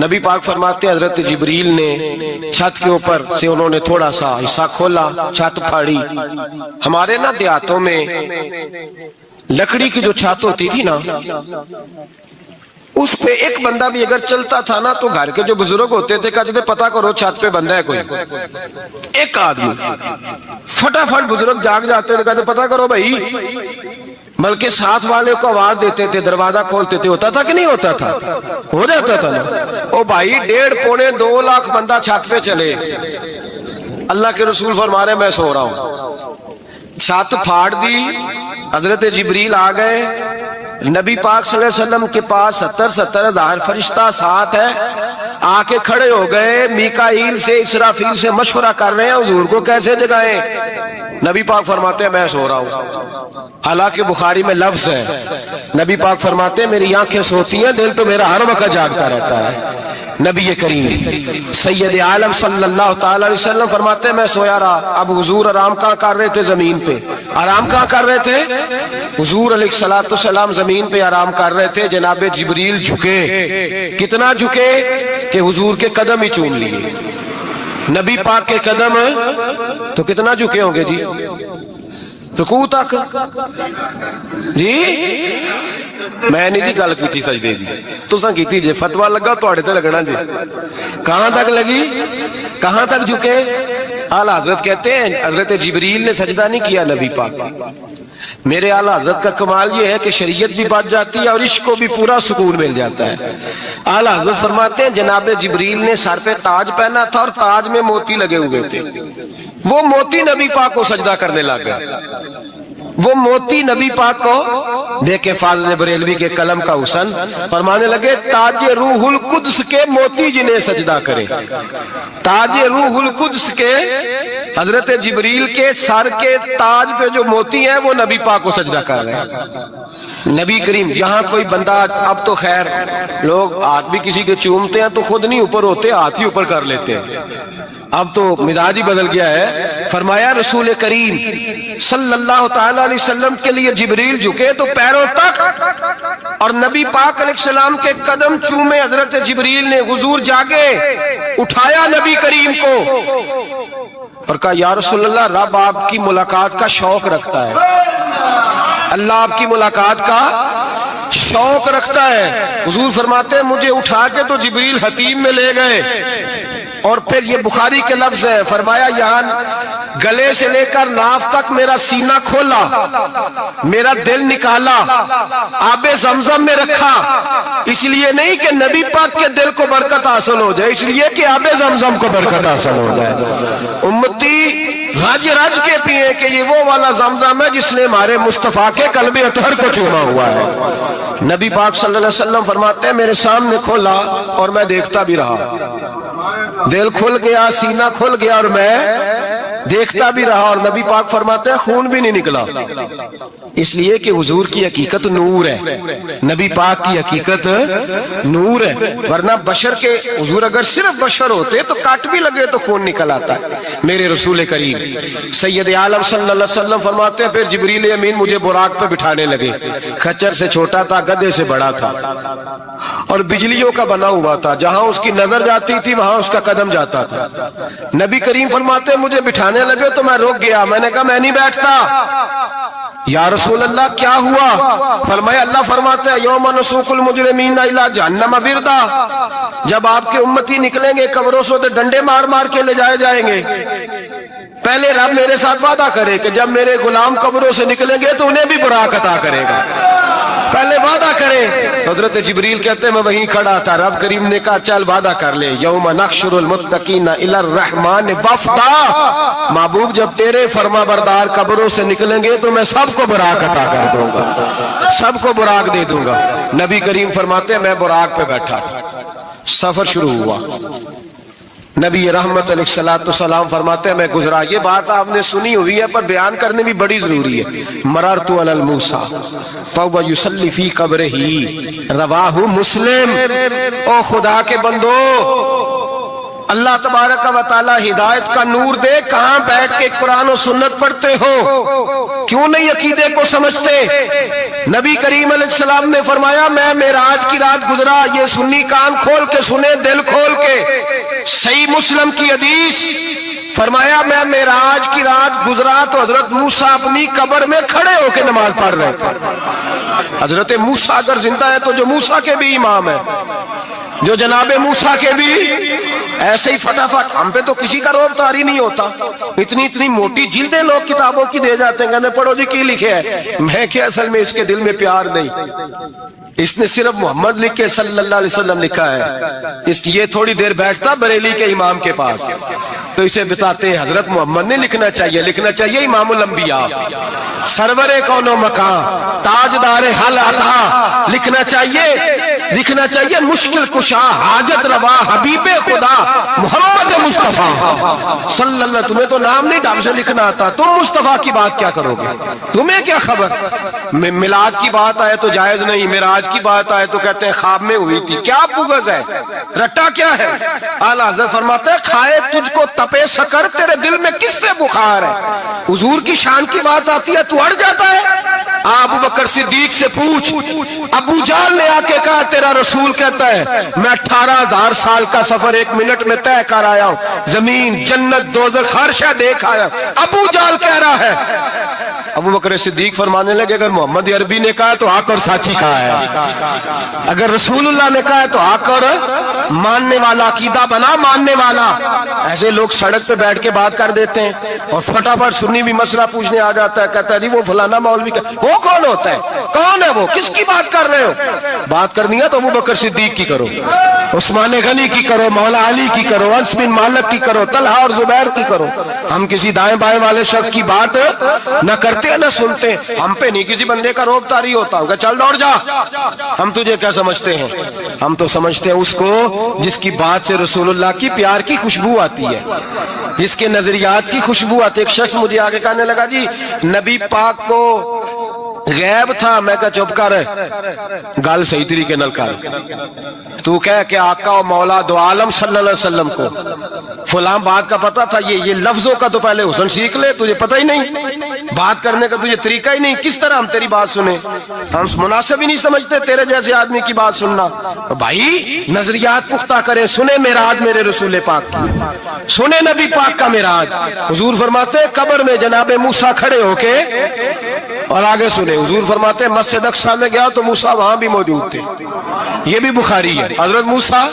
نبی پاک فرماتے ہیں حضرت جبریل نے چھت کے اوپر سے انہوں نے تھوڑا سا حصہ کھولا، چھت پھاڑی۔ ہمارے نا دیہاتوں میں لکڑی کی جو چھت ہوتی تھی نا، اس پہ ایک بندہ بھی اگر چلتا تھا نا تو گھر کے جو بزرگ ہوتے تھے کہتے تھے پتہ کرو چھت پہ بندہ ہے کوئی۔ ایک آدمی فٹافٹ بزرگ جاگ جاتے تھے، کہتے پتہ کرو بھائی، بلکہ ساتھ والے کو آواز دیتے تھے، دروازہ کھولتے تھے۔ ہوتا تھا کہ نہیں ہوتا تھا؟ ہو جاتا تھا نا۔ او بھائی 1.5 پونے 2 لاکھ بندہ چھت پہ چلے، اللہ کے رسول فرما رہے ہیں میں سو رہا ہوں، چھت پھاڑ دی، حضرت جبریل آ گئے، نبی پاک صلی اللہ علیہ وسلم کے پاس 70 ہزار فرشتہ ساتھ ہے، آ کے کھڑے ہو گئے، میکائیل سے اسرافیل سے مشورہ کر رہے ہیں حضور کو کیسے جگائیں۔ نبی پاک فرماتے ہیں میں سو رہا ہوں۔ حالانکہ بخاری میں لفظ ہے، نبی پاک فرماتے ہیں میری آنکھیں سوتی ہیں، دل تو میرا ہر وقت جاگتا رہتا ہے۔ نبی کریم سید عالم صلی اللہ تعالی علیہ وسلم فرماتے ہیں میں سویا رہا۔ اب حضور آرام کہاں کر رہے تھے؟ زمین پہ۔ آرام کہاں کر رہے تھے؟ حضور علیہ السلام زمین پہ آرام کر رہے تھے، جناب جبریل جھکے۔ کتنا جھکے کہ حضور کے قدم ہی چوم لیے۔ نبی پاک کے قدم تو کتنا جھکے ہوں گے جی؟ رکوع تک جی؟ میں نہیں جی گل کی سجدے دی، تساں کیتی جے، فتویٰ لگا تواڈے تے لگنا جی۔ کہاں تک لگی؟ کہاں تک جھکے؟ اعلیٰ حضرت کہتے ہیں حضرت جبریل نے سجدہ نہیں کیا نبی پاک۔ میرے اعلیٰ حضرت کا کمال یہ ہے کہ شریعت بھی بچ جاتی ہے اور عشق کو بھی پورا سکون مل جاتا ہے۔ اعلیٰ حضرت فرماتے ہیں جناب جبریل نے سر پہ تاج پہنا تھا اور تاج میں موتی لگے ہوئے تھے، وہ موتی نبی پاک کو سجدہ کرنے لگ گئے۔ وہ موتی نبی پاک کو دیکھیں، فاضل بریلوی کے قلم کا حسن، فرمانے لگے تاج روح القدس کے موتی جنہیں سجدہ کرے۔ تاج روح القدس کے حضرت جبریل کے سر کے تاج پہ جو موتی ہیں وہ نبی پاک کو سجدہ کر رہے ہیں۔ نبی کریم یہاں کوئی بندہ، اب تو خیر لوگ ہاتھ بھی کسی کے چومتے ہیں تو خود نہیں اوپر ہوتے، ہاتھ ہی اوپر کر لیتے ہیں، اب تو مزاج ہی بدل گیا ہے۔ فرمایا رسول کریم صلی اللہ تعالی علیہ وسلم کے لیے جبریل جھکے تو پیروں تک، اور نبی پاک علیہ السلام کے قدم چومے۔ حضرت جبریل نے حضور جاگے، اٹھایا نبی کریم کو اور کہا یا رسول اللہ، رب آپ کی ملاقات کا شوق رکھتا ہے، اللہ آپ کی ملاقات کا شوق رکھتا ہے۔ حضور فرماتے ہیں مجھے اٹھا کے تو جبریل حتیم میں لے گئے، اور پھر یہ بخاری کے لفظ ہے، فرمایا یہاں گلے سے لے کر ناف تک میرا سینہ کھولا، میرا دل نکالا، آب زمزم میں رکھا، اس لیے نہیں کہ نبی پاک کے دل کو برکت حاصل ہو جائے، اس لیے کہ آب زمزم کو برکت حاصل ہو جائے۔ امتی رج رج کے پیئے کہ یہ وہ والا زمزم ہے جس نے ہمارے مصطفیٰ کے قلب اطہر کو چوما ہوا ہے۔ نبی پاک صلی اللہ علیہ وسلم فرماتے ہیں میرے سامنے کھولا اور میں دیکھتا بھی رہا، دل کھل گیا، سینہ کھل گیا اور میں دیکھتا بھی رہا، اور نبی پاک فرماتے ہیں خون بھی نہیں نکلا، اس لیے کہ حضور کی حقیقت نور ہے، نبی پاک کی حقیقت نور ہے۔ ورنہ بشر کے حضور اگر صرف بشر ہوتے تو کاٹ بھی لگے تو خون نکل آتا ہے۔ میرے رسول کریم سید عالم صلی اللہ علیہ وسلم فرماتے ہیں پھر جبریل امین مجھے براق پہ بٹھانے لگے، خچر سے چھوٹا تھا، گدھے سے بڑا تھا، اور بجلیوں کا بنا ہوا تھا، جہاں اس کی نظر جاتی تھی وہاں اس کا قدم جاتا تھا۔ نبی کریم فرماتے ہیں مجھے بٹھانے لگے تو میں رک گیا، میں نے کہا میں نہیں بیٹھتا۔ یا رسول اللہ کیا ہوا؟ فرمایا اللہ فرماتے ہیں یوم نسوق المجرمین الی جہنم وردا، جب آپ کے امتی نکلیں گے قبروں سے تو ڈنڈے مار مار کے لے جائے جائیں گے۔ پہلے رب میرے ساتھ وعدہ کرے کہ جب میرے غلام قبروں سے نکلیں گے تو انہیں بھی براق عطا کرے گا، پہلے وعدہ کرے۔ حضرت جبریل کہتے ہیں میں وہیں کھڑا تھا، رب کریم نے کہا چل وعدہ کر لے، یوم نحشر المتقین الی الرحمن وفدا، محبوب جب تیرے فرما بردار قبروں سے نکلیں گے تو میں سب کو براق عطا کر دوں گا، سب کو براق دے دوں گا۔ نبی کریم فرماتے ہیں میں براق پہ بیٹھا، سفر شروع ہوا۔ نبی رحمت علیہ السلام فرماتے ہیں میں گزرا، یہ بات آپ نے سنی ہوئی ہے پر بیان کرنے بھی بڑی ضروری ہے۔ مررت علی الموسیٰ فہو یصلی فی قبرہ، رواہ مسلم۔ او خدا کے بندو، اللہ تبارک و تعالی ہدایت کا نور دے، کہاں بیٹھ کے قرآن و سنت پڑھتے ہو؟ کیوں نہیں عقیدے کو سمجھتے؟ نبی کریم علیہ السلام نے فرمایا میں معراج کی رات گزرا، یہ سنی کان کھول کے سنے، دل کھول کے، صحیح مسلم کی حدیث، فرمایا میں معراج کی رات گزرا تو حضرت موسیٰ اپنی قبر میں کھڑے ہو کے نماز پڑھ رہے تھے۔ حضرت موسیٰ اگر زندہ ہے تو جو موسیٰ کے بھی امام ہے، جو جناب موسیٰ کے بھی ایسے ہی فٹافٹ، ہم پہ تو کسی کا روب طاری نہیں ہوتا، اتنی موٹی جلدیں لوگ کتابوں کی دے جاتے ہیں، کہتے پڑھو جی کی لکھے ہے، میں کہ اصل میں اس کے دل میں پیار نہیں، اس نے صرف محمد لکھ کے صلی اللہ علیہ وسلم لکھا ہے، یہ تھوڑی دیر بیٹھتا بریلی کے امام کے پاس تو اسے بتاتے ہیں حضرت محمد نے لکھنا چاہیے امام الانبیاء، سرور کون و مکان، تاجدار حل عطا، لکھنا چاہیے مشکل کشا، حاجت روا، حبیب خدا محمد مصطفیٰ صلی اللہ۔ تمہیں تو نام نہیں ڈھنگ سے لکھنا آتا، تم مصطفیٰ کی بات کیا کرو گے؟ تمہیں کیا خبر؟ میلاد کی بات آئے تو جائز نہیں، معراج کی بات آئے تو کہتے ہیں خواب میں ہوئی تھی، کیا بغض ہے، رٹا کیا ہے؟ اعلیٰ حضرت فرماتے ہیں کھائے تجھ کو تپے سکر، تیرے دل میں کس سے بخار ہے؟ حضور کی شان کی بات آتی ہے تو اڑ جاتا ہے؟ ابو بکر صدیق سے پوچھ، ابو جہل نے آ کے کہا تیرا رسول کہتا ہے میں 18,000 سال کا سفر 1 منٹ میں طے کر آیا ہوں، زمین جنت دوزخ ہر شے دیکھ آیا، ابو جہل کہہ رہا ہے۔ ابو بکر صدیق فرمانے لگے اگر محمد عربی نے کہا تو آ کر سچی کہا ہے، اگر رسول اللہ نے کہا ہے تو آ کر ماننے والا، عقیدہ بنا ماننے والا۔ ایسے لوگ سڑک پہ بیٹھ کے بات کر دیتے ہیں اور فٹافٹ سنی بھی مسئلہ پوچھنے آ جاتا ہے، کہتا ہے جی وہ فلانا مولوی کا، وہ کون ہوتا ہے، کون ہے وہ، کس کی بات کر رہے ہو؟ بات کرنی ہے تو ابو بکر صدیق کی کرو، عثمان غنی کی کرو، مولا علی کی کرو، انس بن مالک کی کرو، طلحہ اور زبیر کی کرو۔ ہم کسی دائیں بائیں والے شخص کی بات نہ کرتے نہ سنتے، ہم پہ نہیں کسی بندے کا روب طاری ہوتا ہوں کہ چل دوڑ جا، ہم تجھے کیا سمجھتے ہیں؟ ہم تو سمجھتے ہیں اس کو جس کی بات سے رسول اللہ کی پیار کی خوشبو آتی ہے، جس کے نظریات کی خوشبو آتی ہے۔ ایک شخص مجھے آگے کہنے لگا جی نبی پاک کو غیب تھا، میں کہا چپ کر، گل صحیح طریقے نال کر، تو کہہ کہ آقا و مولا دو عالم صلی اللہ علیہ وسلم کو فلاں بات کا پتہ تھا، یہ لفظوں کا تو پہلے حسن سیکھ لے، تجھے پتہ ہی نہیں، بات کرنے کا تجھے طریقہ ہی نہیں، کس طرح ہم تیری بات سنیں؟ ہم مناسب ہی نہیں سمجھتے تیرے جیسے آدمی کی بات سننا۔ بھائی نظریات پختہ کریں، سنیں معراج میرے رسول پاک کی، سنیں نبی پاک کا معراج۔ حضور فرماتے قبر میں جناب موسیٰ کھڑے ہو کے، اور آگے سنیں حضور فرماتے ہیں مسجد اقصیٰ میں گیا تو موسیٰ وہاں بھی موجود تھے، یہ بھی بخاری ہے، حضرت موسیٰ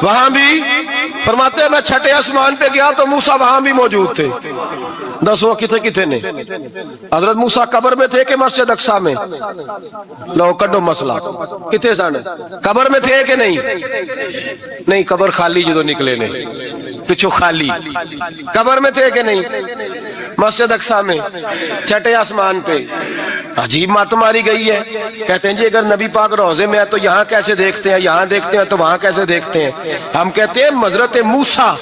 وہاں بھی، فرماتے ہیں میں 6 آسمان پہ گیا تو موسیٰ وہاں بھی موجود تھے۔ دسو کتنے نے حضرت موسیٰ قبر میں تھے کہ مسجد اقصیٰ میں؟ لو کڈو مسئلہ، کتنے سن قبر میں تھے کہ نہیں؟ قبر خالی جدو نکلے نے پچھو خالی، قبر میں تھے کہ نہیں؟ مسجد اقصیٰ میں 6 آسمان پہ۔ عجیب بات ماری گئی ہے، کہتے ہیں جی اگر نبی پاک روضے میں ہے تو یہاں کیسے دیکھتے ہیں، یہاں دیکھتے ہیں تو وہاں کیسے دیکھتے ہیں؟ ہم کہتے ہیں حضرت موسیٰ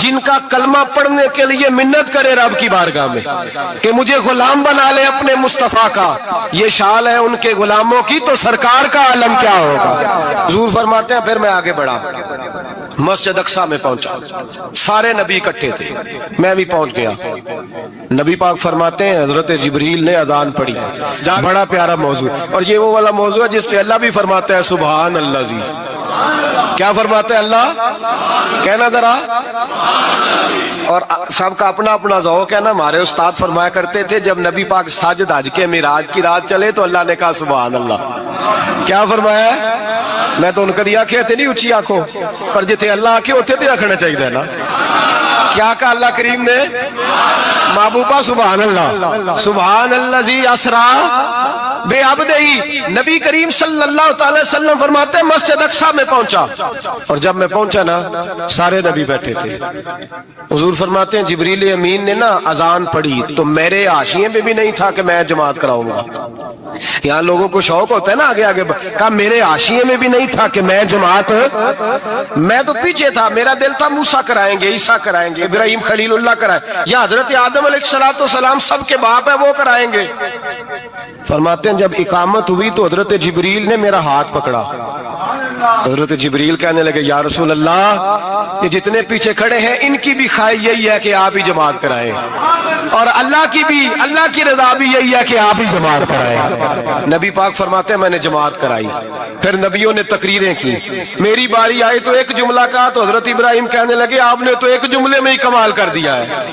جن کا کلمہ پڑھنے کے لیے منت کرے رب کی بارگاہ میں کہ مجھے غلام بنا لے اپنے مصطفیٰ کا، یہ شال ہے ان کے غلاموں کی، تو سرکار کا عالم کیا ہوگا؟ حضور فرماتے ہیں پھر میں آگے بڑھا، مسجد اقصیٰ میں پہنچا، سارے نبی اکٹھے تھے، میں بھی پہنچ گیا۔ نبی پاک فرماتے ہیں حضرت جبریل نے اذان پڑھی، بڑا پیارا موضوع، اور یہ وہ والا موضوع ہے جس پہ اللہ بھی فرماتا ہے سبحان اللہ جی، کیا فرماتے ہیں اللہ؟ کہنا ذرا، اور سب کا اپنا اپنا ذوق ہے نا۔ ہمارے استاد فرمایا کرتے تھے جب نبی پاک ساجد حج کے معراج کی رات چلے تو اللہ نے کہا سبحان اللہ، کیا فرمایا؟ میں تو ان کا دیا کہتے نہیں اچھی آنکھوں پر جتے اللہ آنکھیں ہوتے تھے آنکھنا چاہیے نا، کیا کہا اللہ کریم نے؟ محبوبہ سبحان اللہ، سبحان اللہ جی اسرا بے عبدہی۔ نبی کریم صلی اللہ تعالی وسلم فرماتے ہیں مسجد اقصیٰ میں پہنچا، اور جب میں پہنچا نا سارے نبی بیٹھے تھے۔ حضور فرماتے ہیں جبریل امین نے نا اذان پڑھی تو میرے حاشیے میں بھی نہیں تھا کہ میں جماعت کراؤں گا، یہاں لوگوں کو شوق ہوتا ہے نا آگے آگے، کہا میرے حاشیے میں بھی نہیں تھا کہ میں جماعت، میں تو پیچھے تھا، میرا دل تھا موسیٰ کرائیں گے، عیسیٰ کرائیں گے، ابراہیم خلیل اللہ کرائیں، یا حضرت آدم علیہ السلام سب کے باپ ہے وہ کرائیں گے۔ فرماتے ہیں جب اقامت ہوئی تو حضرت جبریل نے میرا ہاتھ پکڑا، حضرت جبریل کہنے لگے یا رسول اللہ یہ جتنے پیچھے کھڑے ہیں ان کی بھی خواہش یہی ہے کہ آپ ہی جماعت کرائیں۔ اور اللہ کی رضا بھی یہی ہے کہ آپ ہی جماعت کرائیں۔ نبی پاک فرماتے ہیں میں نے جماعت کرائی، پھر نبیوں نے تقریریں کی، میری باری آئی تو ایک جملہ کہا تو حضرت ابراہیم کہنے لگے آپ نے تو ایک جملے میں ہی کمال کر دیا ہے۔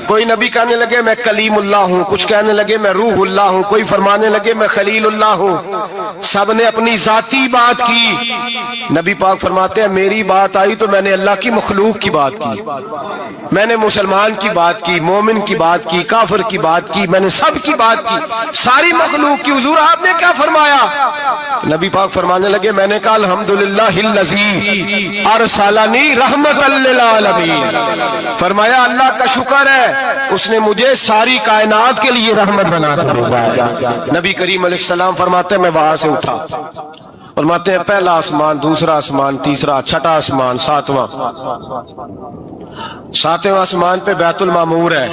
کوئی نبی کہنے لگے میں کلیم اللہ ہوں، کچھ کہنے لگے میں روح اللہ ہوں، کوئی فرمانے لگے میں خلیل اللہ ہوں، سب نے اپنی ذاتی بات کی۔ نبی پاک فرماتے ہیں میری بات آئی تو میں نے اللہ کی مخلوق کی بات کی، میں نے مسلمان کی بات کی، مومن کی بات کی، کافر کی بات کی، میں نے سب کی بات کی، ساری مخلوق کی۔ حضور آپ نے کیا فرمایا؟ نبی پاک فرمانے لگے میں نے کہا الحمدللہ الذی ارسلنی رحمۃ للعالمین، فرمایا اللہ کا شکر ہے اس نے مجھے ساری کائنات کے لیے رحمت بنا کر بھیجا۔ نبی کریم علیہ السلام فرماتے ہیں میں وہاں سے اٹھا، فرماتے ہیں پہلا آسمان، دوسرا آسمان، تیسرا، چھٹا آسمان، ساتواں آسمان پہ بیت المعمور ہے،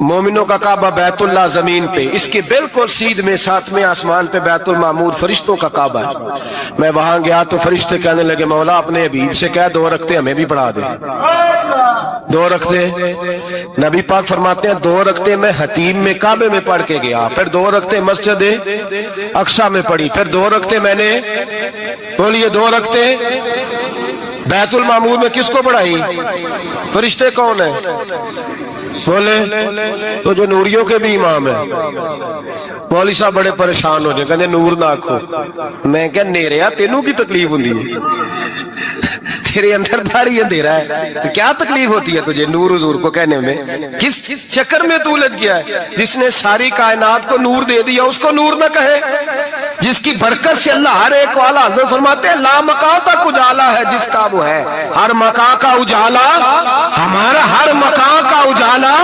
مومنوں کا کعبہ بیت اللہ زمین پہ، اس کے بالکل سیدھ میں ساتویں آسمان پہ بیت المعمور فرشتوں کا کعبہ ہے۔ میں وہاں گیا تو فرشتے کہنے لگے مولا اپنے حبیب سے کہہ 2 رکعتیں ہمیں بھی پڑھا دے۔ 2 رکعتیں، نبی پاک فرماتے ہیں 2 رکعتیں میں حتیم میں کعبے میں پڑھ کے گیا، پھر 2 رکعتیں مسجد اقصی میں پڑھی، پھر 2 رکعتیں میں نے بولیے 2 رکعتیں بیت المعمور میں کس کو پڑھائی؟ فرشتے کون ہیں؟ بولے تو جو نوریوں کے بھی امام ہیں۔ مولوی صاحب بڑے پریشان ہو جائے، کہنے نور نہ آکھو۔ میں کہ نیریا تینوں کی تکلیف ہوندی ہے، تیرے اندر بھاری اندھیرا ہے، تو کیا تکلیف ہوتی ہے تجھے نور حضور کو کہنے میں؟ کس چکر میں تو الجھ گیا ہے؟ جس نے ساری کائنات کو نور دے دیا اس کو نور نہ کہے؟ جس کی برکت سے اللہ ہر ایک والا، حضرت فرماتے ہیں لا مکان تک اجالا ہے جس کا وہ ہے، ہر مکان کا اجالا ہمارا، ہر مکان کا اجالا،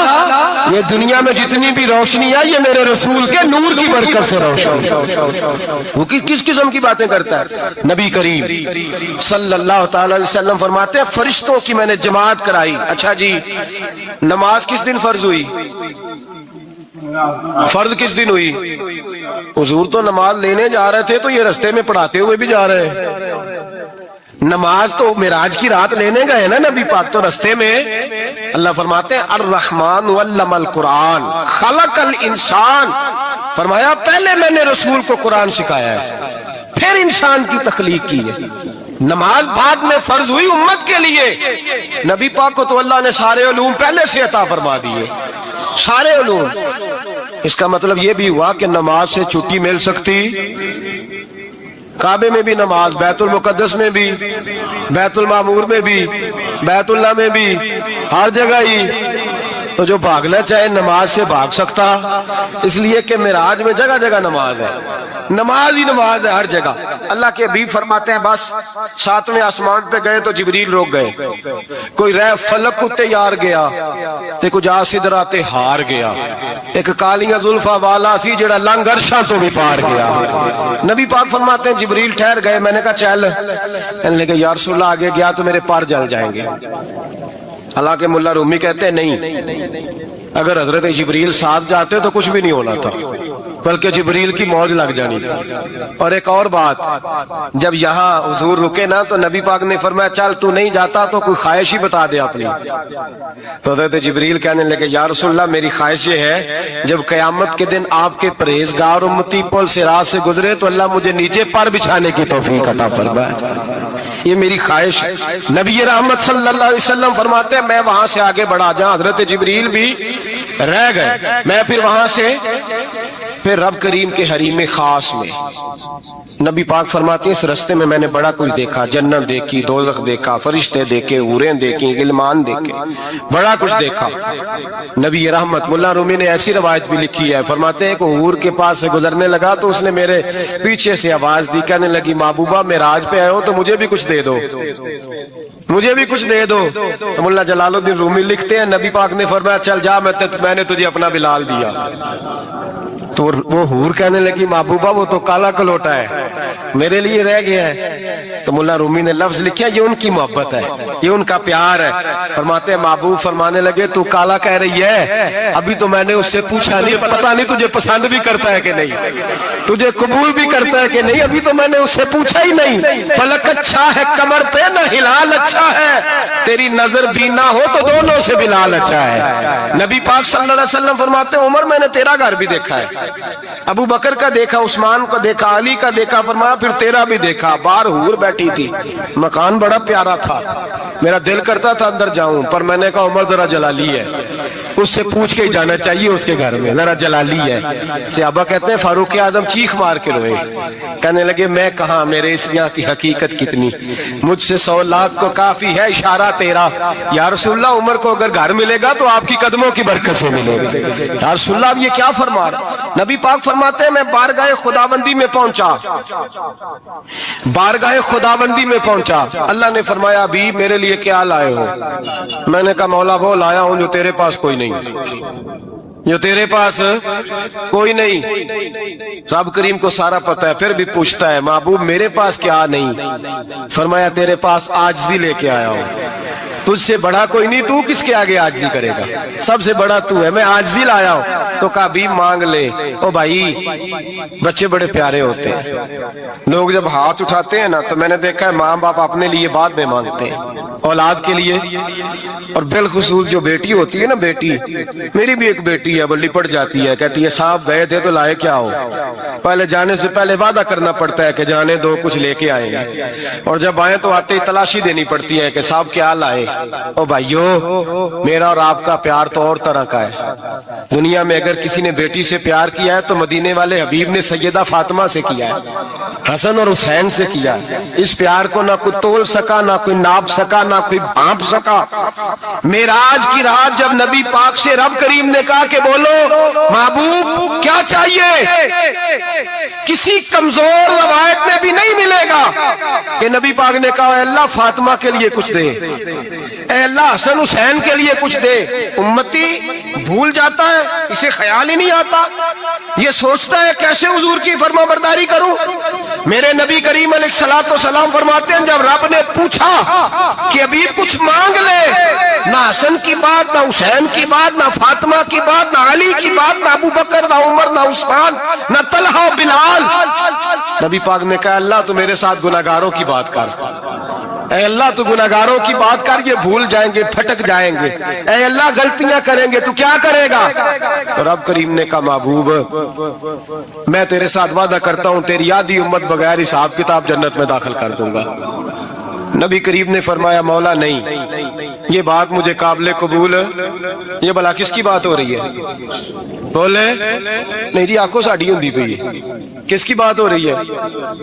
یہ دنیا میں جتنی بھی روشنی ہے یہ میرے رسول کے نور کی برکت سے روشن۔ وہ کس قسم کی باتیں کرتا ہے؟ نبی کریم صلی اللہ تعالی علیہ وسلم فرماتے ہیں فرشتوں کی میں نے جماعت کرائی۔ اچھا جی، نماز کس دن فرض ہوئی؟ فرض کس دن ہوئی؟ حضور تو نماز لینے جا رہے تھے تو یہ رستے میں پڑھاتے ہوئے بھی جا رہے ہیں۔ نماز تو معراج کی رات لینے گئے نا نبی پاک، تو رستے میں اللہ فرماتے ہیں الرحمن علم القرآن خلق الانسان، فرمایا پہلے میں نے رسول کو قرآن سکھایا ہے پھر انسان کی تخلیق کی ہے۔ نماز بعد میں فرض ہوئی امت کے لیے، نبی پاک کو تو اللہ نے سارے علوم پہلے سے عطا فرما دیے، سارے علوم۔ اس کا مطلب یہ بھی ہوا کہ نماز سے چھٹی مل سکتی، کعبے میں بھی نماز، بیت المقدس میں بھی، بیت المعمور میں بھی، بیت اللہ میں بھی، ہر جگہ ہی۔ تو جو بھاگنا چاہے نماز سے بھاگ سکتا، اس لیے کہ معراج میں جگہ جگہ نماز ہے، نماز ہی نماز ہے ہر جگہ۔ اللہ کے حبیب فرماتے ہیں بس 7ویں آسمان پہ گئے تو جبریل روک گئے، کوئی رہ فلک کو تیار گیا تے کچھ سدرا تے ہار گیا، ایک کالیاں زلفاں والا سی جڑا لنگ عرشاں تو بھی پار گیا۔ نبی پاک فرماتے ہیں جبریل ٹھہر گئے، میں نے کہا چل، کہنے لگے یا رسول اللہ آگے گیا تو میرے پار جل جائیں گے۔ حالانکہ ملا رومی کہتے ہیں نہیں، اگر حضرت جبریل ساتھ جاتے تو کچھ بھی نہیں ہونا تھا، بلکہ جبریل کی موج لگ جانی تھی۔ اور ایک اور بات، جب یہاں حضور رکے نا تو نبی پاک نے فرمایا چل تو نہیں جاتا تو کوئی خواہش ہی بتا دے اپنی۔ تو حضرت جبریل کہنے لگے یا رسول اللہ میری خواہش یہ ہے جب قیامت کے دن آپ کے پرہیزگار امتی پل صراط سے گزرے تو اللہ مجھے نیچے پر بچھانے کی توفیق عطا فرمائے، یہ میری خواہش ہے۔ نبی رحمت صلی اللہ علیہ وسلم فرماتے ہیں میں وہاں سے آگے بڑھا جاؤں، حضرت جبریل بھی رہ گئے، میں پھر وہاں سے پھر رب کریم کے حریم خاص میں۔ نبی پاک فرماتے ہیں اس رستے میں نے بڑا کچھ دیکھا، جنت دیکھی، دوزخ دیکھا، فرشتے دیکھے، حوریں دیکھی، غلمان دیکھے، بڑا کچھ دیکھا۔ نبی رحمت ملا رومی نے ایسی روایت بھی لکھی ہے، فرماتے ہیں کہ حور کے پاس سے گزرنے لگا تو اس نے میرے پیچھے سے آواز دی، کہنے لگی محبوبہ معراج پہ آئے ہو تو مجھے بھی کچھ دے دو، مجھے بھی کچھ دے دو۔ مولا جلال الدین رومی لکھتے ہیں نبی پاک نے فرمایا چل جا، میں نے تجھے اپنا بلال دیا۔ تو وہ حور کہنے لگی محبوبہ وہ تو کالا کلوٹا ہے، میرے لیے رہ گیا ہے۔ تو مولا رومی نے لفظ لکھا یہ ان کی محبت ہے، یہ ان کا پیار ہے. فرماتے ہیں محبوب فرمانے لگے تو کالا کہہ رہی ہے, ابھی تو میں نے اس سے پوچھا نہیں, پتہ نہیں تجھے پسند بھی کرتا ہے کہ نہیں, تجھے قبول بھی کرتا ہے کہ نہیں, ابھی تو میں نے اس سے پوچھا ہی نہیں. فلک اچھا ہے کمر پہ نہ ہلال اچھا ہے, تیری نظر بھی نہ ہو تو دونوں سے بلال اچھا ہے. نبی پاک صلی اللہ علیہ وسلم فرماتے ہیں عمر میں نے تیرا گھر بھی دیکھا ہے, ابو بکر کا دیکھا, عثمان کا دیکھا, علی کا دیکھا, فرمایا پھر تیرا بھی دیکھا. باہر حور بیٹھی تھی, مکان بڑا پیارا تھا, میرا دل کرتا تھا اندر جاؤں, پر میں نے کہا عمر ذرا جلالی ہے, اس سے پوچھ کے ہی جانا چاہیے اس کے گھر میں, ذرا جلالی ہے. صحابہ کہتے ہیں فاروق اعظم چیخ مار کے روئے, کہنے لگے میں کہاں, میرے اس یہاں کی حقیقت کتنی, مجھ سے 100 لاکھ کو کافی ہے اشارہ تیرا. یا رسول اللہ عمر کو اگر گھر ملے گا تو آپ کی قدموں کی برکت سے ملے گا. یا رسول اللہ اب یہ کیا فرما رہا. نبی پاک فرماتے ہیں میں بارگاہ خداوندی میں پہنچا, بارگاہ خداوندی میں پہنچا, اللہ نے فرمایا ابھی میرے لیے کیا لائے ہو. میں نے کہا مولا وہ لایا ہوں جو تیرے پاس کوئی نہیں, جو تیرے پاس کوئی نہیں. رب کریم کو سارا پتہ ہے, پھر بھی پوچھتا ہے محبوب میرے پاس کیا نہیں. فرمایا تیرے پاس عاجزی لے کے آیا ہوں, تجھ سے بڑا کوئی نہیں, تو کس کے آگے عاجزی کرے گا, سب سے بڑا تو ہے, میں عاجزی لایا ہوں. تو کہا بھی مانگ لے. او بھائی بچے بڑے پیارے ہوتے ہیں, لوگ جب ہاتھ اٹھاتے ہیں نا تو میں نے دیکھا ہے ماں باپ اپنے لیے بعد میں مانگتے ہیں, اولاد کے لیے. اور بالخصوص جو بیٹی ہوتی ہے نا, بیٹی, میری بھی ایک بیٹی ہے, وہ لپٹ جاتی ہے, کہتی ہے صاحب گئے تھے تو لائے کیا ہو. پہلے جانے سے پہلے وعدہ کرنا پڑتا ہے کہ جانے دو کچھ لے کے آئیں گے, اور جب آئیں تو آتے ہی تلاشی دینی پڑتی ہے کہ صاحب کیا لائے. او بھائیو میرا اور آپ کا پیار تو اور طرح کا ہے. دنیا میں اگر کسی نے بیٹی سے پیار کیا ہے تو مدینے والے حبیب نے سیدہ فاطمہ سے کیا ہے, حسن اور حسین سے کیا ہے. اس پیار کو نہ کوئی تول سکا, نہ کوئی ناپ سکا, نہ کوئی بھانپ سکا. معراج کی رات جب نبی پاک سے رب کریم نے کہا کہ بولو محبوب کیا چاہیے, کسی کمزور روایت میں بھی نہیں ملے گا کہ نبی پاک نے کہا اے اللہ فاطمہ کے لیے کچھ دے, اے اللہ حسن حسین کے لیے کچھ دے. امتی بھول جاتا ہے, اسے خیال ہی نہیں آتا, یہ سوچتا ہے کیسے حضور کی فرما برداری کروں. میرے نبی کریم علیہ الصلوۃ والسلام فرماتے ہیں جب رب نے پوچھا کہ ابھی کچھ مانگ لے, نہ حسن کی بات, نہ حسین کی بات, نہ فاطمہ کی بات, نہ علی کی بات, نہ ابو بکر, نہ عمر, نہ عثمان, نہ طلحہ بلال. نبی پاک نے کہا اللہ تو میرے ساتھ گناہگاروں کی بات کر, اے اللہ تو گناہگاروں کی بات کر, یہ بھول جائیں گے, پھٹک جائیں گے, اے اللہ غلطیاں کریں گے تو کیا کرے گا. تو رب کریم نے کہا محبوب میں تیرے ساتھ وعدہ کرتا ہوں تیری آدھی امت بغیر حساب کتاب جنت میں داخل کر دوں گا. نبی کریم نے فرمایا مولا نہیں, یہ بات مجھے قابل قبول, یہ بلا کس کی بات ہو رہی ہے. بولے نہیں جی آنکھوں ساڑھی ہوندی پئی ہے, کس کی بات ہو رہی ہے.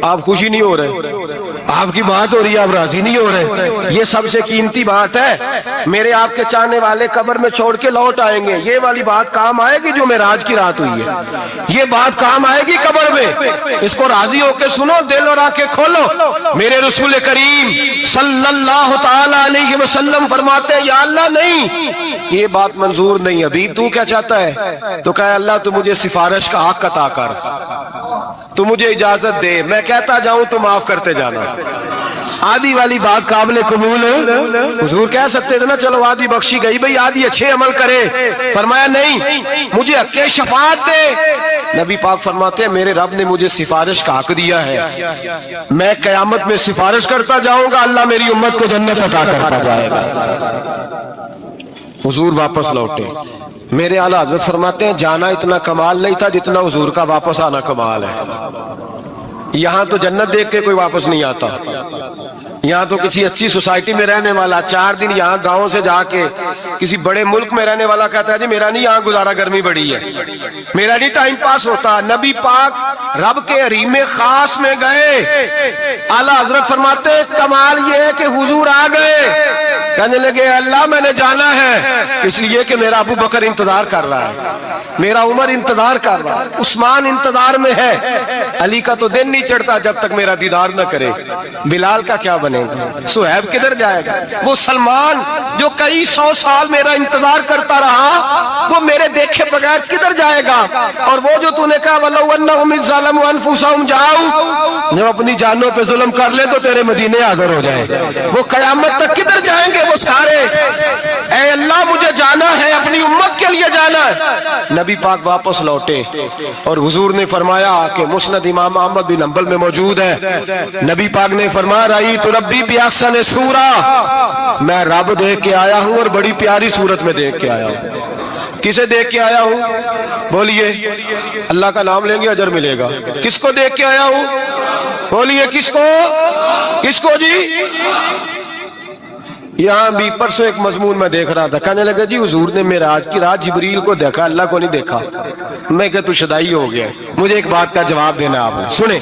آپ خوشی نہیں ہو رہے, آپ کی بات ہو رہی ہے, آپ راضی نہیں ہو رہے. یہ سب سے قیمتی بات ہے, میرے آپ کے چاہنے والے قبر میں چھوڑ کے لوٹ آئیں گے, یہ والی بات کام آئے گی جو معراج کی رات ہوئی ہے, یہ بات کام آئے گی قبر میں. اس کو راضی ہو کے سنو, دل اور آنکھیں کھولو. میرے رسول کریم صلی اللہ تعالی علیہ وسلم فرماتے ہیں یا اللہ نہیں, یہ بات منظور نہیں. ابھی تو کیا چاہتا ہے. تو کہا اللہ تو مجھے سفارش کا حق عطا کر, تو مجھے اجازت دے, میں کہتا جاؤں تو معاف کرتے جانا. آدھی والی بات قابل قبول ہے. حضور کہہ سکتے تھے نا چلو آدھی بخشی گئی بھئی آدھی اچھے عمل کرے. فرمایا نہیں, مجھے حق شفاعت دے. نبی پاک فرماتے ہیں میرے رب نے مجھے سفارش کا حق دیا ہے, میں قیامت میں سفارش کرتا جاؤں گا, اللہ میری امت کو جنت عطا کرتا جائے گا. حضور واپس لوٹے. میرے اعلیٰ حضرت فرماتے ہیں جانا اتنا کمال نہیں تھا جتنا حضور کا واپس آنا کمال ہے. یہاں تو جنت دیکھ کے کوئی واپس نہیں آتا, یہاں تو کسی اچھی سوسائٹی میں رہنے والا 4 دن یہاں گاؤں سے جا کے کسی بڑے ملک میں رہنے والا کہتا ہے جی میرا نہیں یہاں گزارا, گرمی بڑی ہے, میرا نہیں ٹائم پاس ہوتا. نبی پاک رب کے حریم خاص میں گئے. اعلیٰ حضرت فرماتے کمال یہ ہے کہ حضور آ گئے, کہنے لگے اللہ میں نے جانا ہے اس لیے کہ میرا ابو بکر انتظار کر رہا ہے. میرا عمر انتظار کر رہا, عثمان انتظار میں ہے, علی کا تو دن نہیں چڑھتا جب تک میرا دیدار نہ کرے. بلال کا کیا بنے گا, صہیب کدھر جائے گا, وہ سلمان جو کئی 100 سال میرا انتظار کرتا رہا وہ میرے دیکھے بغیر کدھر جائے گا. اور وہ جو تو نے کہا وَلَوْ أَنَّهُمْ إِذْ ظَلَمُوا أَنفُسَهُمْ جَاءُوا, جو اپنی جانوں پہ ظلم کر لیں تو تیرے مدینے حاضر ہو جائیں, وہ قیامت تک کدھر جائیں گے وہ سارے. اے اللہ مجھے جانا ہے, اپنی امت کے لیے جانا ہے. نبی پاک واپس لوٹے اور حضور نے فرمایا کہ مسند امام احمد بن حنبل میں موجود ہے, نبی پاک نے فرمایا رأیت ربی بأحسن صورہ, میں رب دیکھ کے آیا ہوں اور بڑی پیاری صورت میں دیکھ کے آیا ہوں. کسے دیکھ کے آیا ہوں, بولیے, اللہ کا نام لیں گے اجر ملے گا. کس کو دیکھ کے آیا ہوں, بولیے, کس کو, کس کو جی. یہاں بھی پرسوں ایک مضمون میں دیکھ رہا تھا, کہنے لگا جی حضور نے معراج کی رات جبریل کو دیکھا, اللہ کو نہیں دیکھا. میں کہ تو شدائی ہو گیا. مجھے ایک بات کا جواب دینا آپ سنیں,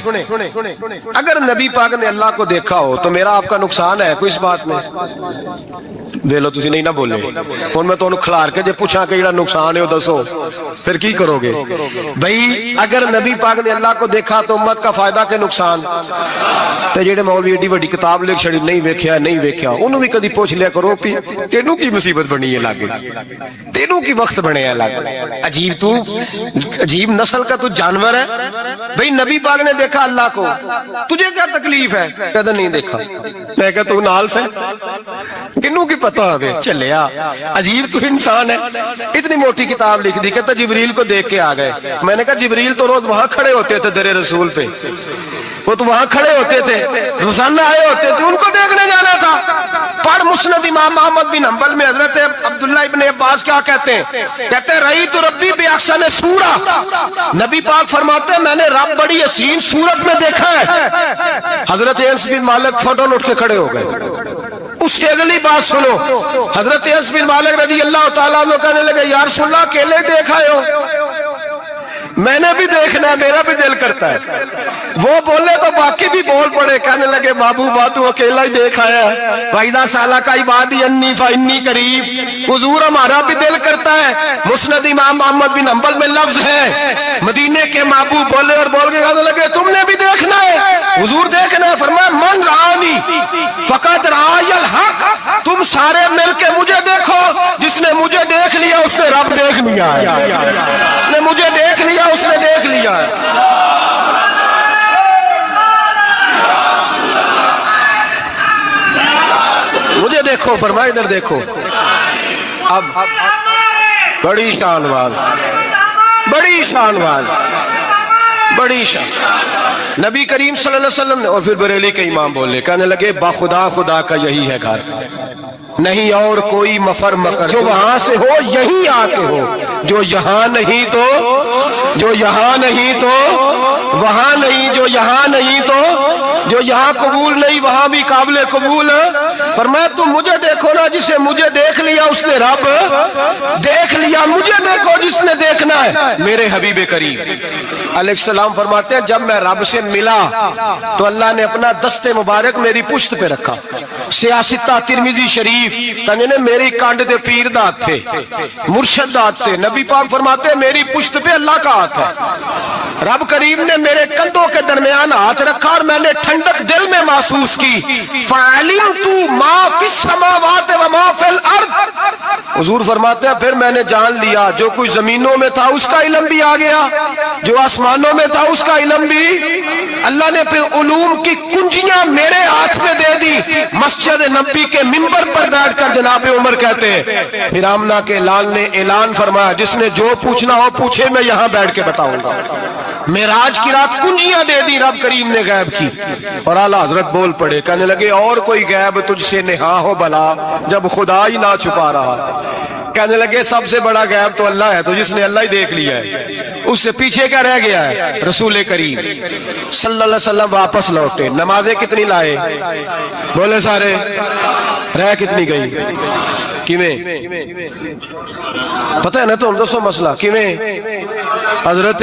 اگر نبی پاک نے اللہ کو دیکھا ہو تو میرا آپ کا نقصان ہے کوئی اس بات میں؟ ویلو تسی نہیں نہ بولے ہن میں تانوں کھلار کے جے پوچھاں کہ جڑا نقصان ہے وہ دسو, پھر کی کرو گے بھئی؟ اگر نبی پاک نے اللہ کو دیکھا تو امت کا فائدہ کہ نقصان؟ تے جڑے مولوی ایڈی بڑی کتاب لکھ چھڑی نہیں ویکھیا نہیں ویکھیا, انہوں بھی کدی پوچھ لیا کرو پی تینوں کی مصیبت بنی ہے لاگے, تینوں کی وقت بنے ہیں لاگے. عجیب, تو عجیب نسل کا تو جانور ہے بھئی. نبی پاک نے دیکھا اللہ کو, تجھے کیا تکلیف ہے؟ کہتا نہیں دیکھا. میں کہتا تو نال سے کنوں کی پتہ ہے چلیا. عجیب تو انسان ہے, اتنی موٹی کتاب لکھ دی, کہتا جبریل کو دیکھ کے آ گئے. میں نے کہا جبریل تو روز وہاں کھڑے ہوتے تھے در رسول پہ, وہ تو وہاں کھڑے ہوتے تھے, روزانہ آئے ہوتے تھے, ان کو دیکھنے جانا تھا. پڑھ مسند امام احمد بن حنبل میں حضرت عبداللہ ابن عباس کیا کہتے ہیں, کہتے ہیں رأیت ربی بأحسن صورہ, نبی پاک فرماتے ہیں میں نے رب بڑی حسین صورت میں دیکھا ہے. حضرت انس بن مالک فوٹو اٹھ کے کھڑے ہو گئے. اس کی اگلی بات سنو, حضرت انس بن مالک رضی اللہ تعالیٰ عنہ کہنے لگے یا رسول اللہ اکیلے دیکھا ہو؟ میں نے بھی دیکھنا ہے, میرا بھی دل کرتا ہے. وہ بولے تو باقی بھی بول پڑے, کہنے لگے محبوبہ تو اکیلا ہی دیکھا ہے. وَإِذَا سَأَلَكَ عِبَادِي عَنِّي فَإِنِّي قَرِيبٌ, حضور ہمارا بھی دل کرتا ہے. مسند امام احمد بن حنبل میں لفظ ہے, مدینے کے محبوب بولے اور بول کے کہنے لگے تم نے بھی دیکھنا ہے. حضور دیکھنا ہے, فرمایا من رآنی فقد رآی الحق, تم سارے مل کے مجھے دیکھو, جس نے مجھے دیکھ لیا اس نے رب دیکھ لیا ہے. نے مجھے دیکھ لیا اس نے دیکھ لیا ہے. مجھے دیکھو, فرمائے ادھر دیکھو. اب بڑی شان وال, بڑی شان وال, بڑی شان. نبی کریم صلی اللہ علیہ وسلم نے, اور پھر بریلی کے امام بولے, کہنے لگے با خدا خدا کا یہی ہے گھر, نہیں اور کوئی مفر مکر, جو وہاں سے ہو یہی آتے ہو, جو یہاں نہیں تو, جو یہاں نہیں تو وہاں نہیں, جو یہاں نہیں تو, جو یہاں قبول نہیں وہاں بھی قابل قبول. فرمایا تم مجھے دیکھو نا, جسے مجھے دیکھ لیا اس نے رب دیکھ لیا. مجھے دیکھو جس نے دیکھنا ہے میرے حبیب کریم علیہ السلام. فرماتے ہیں جب میں رب سے ملا تو اللہ نے اپنا دست مبارک میری پشت پہ رکھا. سیاستہ ترمذی شریف کہنے نے میری کانڈ دے پیر دات تھے, مرشد دات تھے. نبی پاک فرماتے ہیں میری پشت پہ اللہ کا ہاتھ ہے. رب کریم نے میرے کندھوں کے درمیان ہاتھ رکھا اور میں نے ٹھنڈک دل میں محسوس کی. فَعَلِمْتُ مَا فِي السَّمَاوَاتِ وَمَا فِي الْأَرْضِ, حضور فرماتے ہیں پھر میں نے جان لیا جو کچھ زمینوں میں تھا اس کا علم بھی آ گیا, جو آسمانوں میں تھا اس کا علم بھی. اللہ نے پھر علوم کی کنجیاں میرے ہاتھ میں دے دی. مسجد نبی کے منبر پر بیٹھ کر جناب عمر کہتے ہیں پھر آمنہ کے لال نے اعلان فرمایا جس نے جو پوچھنا ہو پوچھے, میں یہاں بیٹھ کے بتاؤں گا. معراج کی رات کنجیاں دے دی رب کریم نے غیب کی. اور اعلیٰ حضرت بول پڑے, کہنے لگے اور کوئی غیب تجھ سے نہا ہو بلا جب خدا ہی نہ چھپا رہا. کہنے لگے سب سے بڑا غیب تو اللہ ہے, تو جس نے اللہ ہی دیکھ لیا ہے اس سے پیچھے کیا رہ گیا ہے. رسول کریم صلی اللہ علیہ وسلم واپس لوٹے, نمازیں کتنی لائے بولے سارے, رہ کتنی گئی کیویں پتہ ہے نا, تو ہم دسو مسئلہ کیویں. حضرت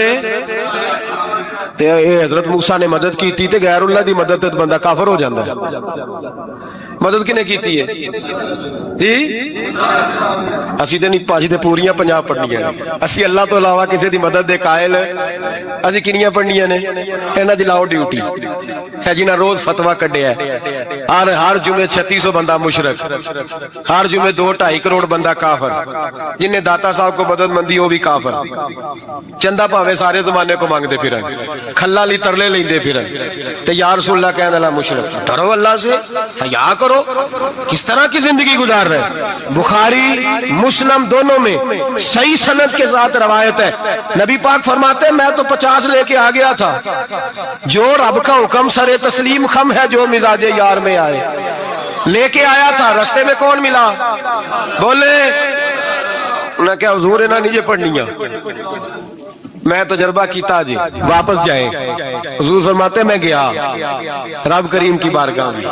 تے اے حضرت موسیٰ نے مدد کی تھی تے غیر اللہ دی مدد تے بندہ کافر ہو جاندہ ہے. مدد کنے کی تھی ہے اسی تے نہیں پاجی تے پوریاں 50 پڑھنیاں نے. اسی اللہ تو علاوہ کسی دی مدد دے قائل اسی کنیاں پڑھنیاں نے. انہاں دی لاؤ ڈیوٹی ہے جنہاں روز فتویٰ کڈیا ہے. ہر جمعے 3600 بندہ مشرک, ہر جمعے 2-2.5 کروڑ بندہ کافر, جن نے داتا صاحب کو مدد مندی وہ بھی کافر, چندہ پاوے سارے زمانے کو مانگتے پھرن, کھلا لی ترلے لیندے پھرن تے یا رسول اللہ کہنے اللہ مشرک. ڈرو اللہ سے, حیا کرو. کس طرح کی زندگی گزار رہے. بخاری مسلم دونوں میں صحیح سند کے ساتھ روایت ہے, نبی پاک فرماتے ہیں میں تو 50 لے کے آ گیا تھا, جو رب کا حکم سر تسلیم خم ہے جو مزاج یار میں آئے. لے کے آیا تھا, رستے میں کون ملا, بولے نہ کیا حضور ہے نہ نیچے پڑھنیاں. میں تجربہ کیتا جی, واپس جائیں. حضور فرماتے میں گیا رب کریم کی بارگاہ میں,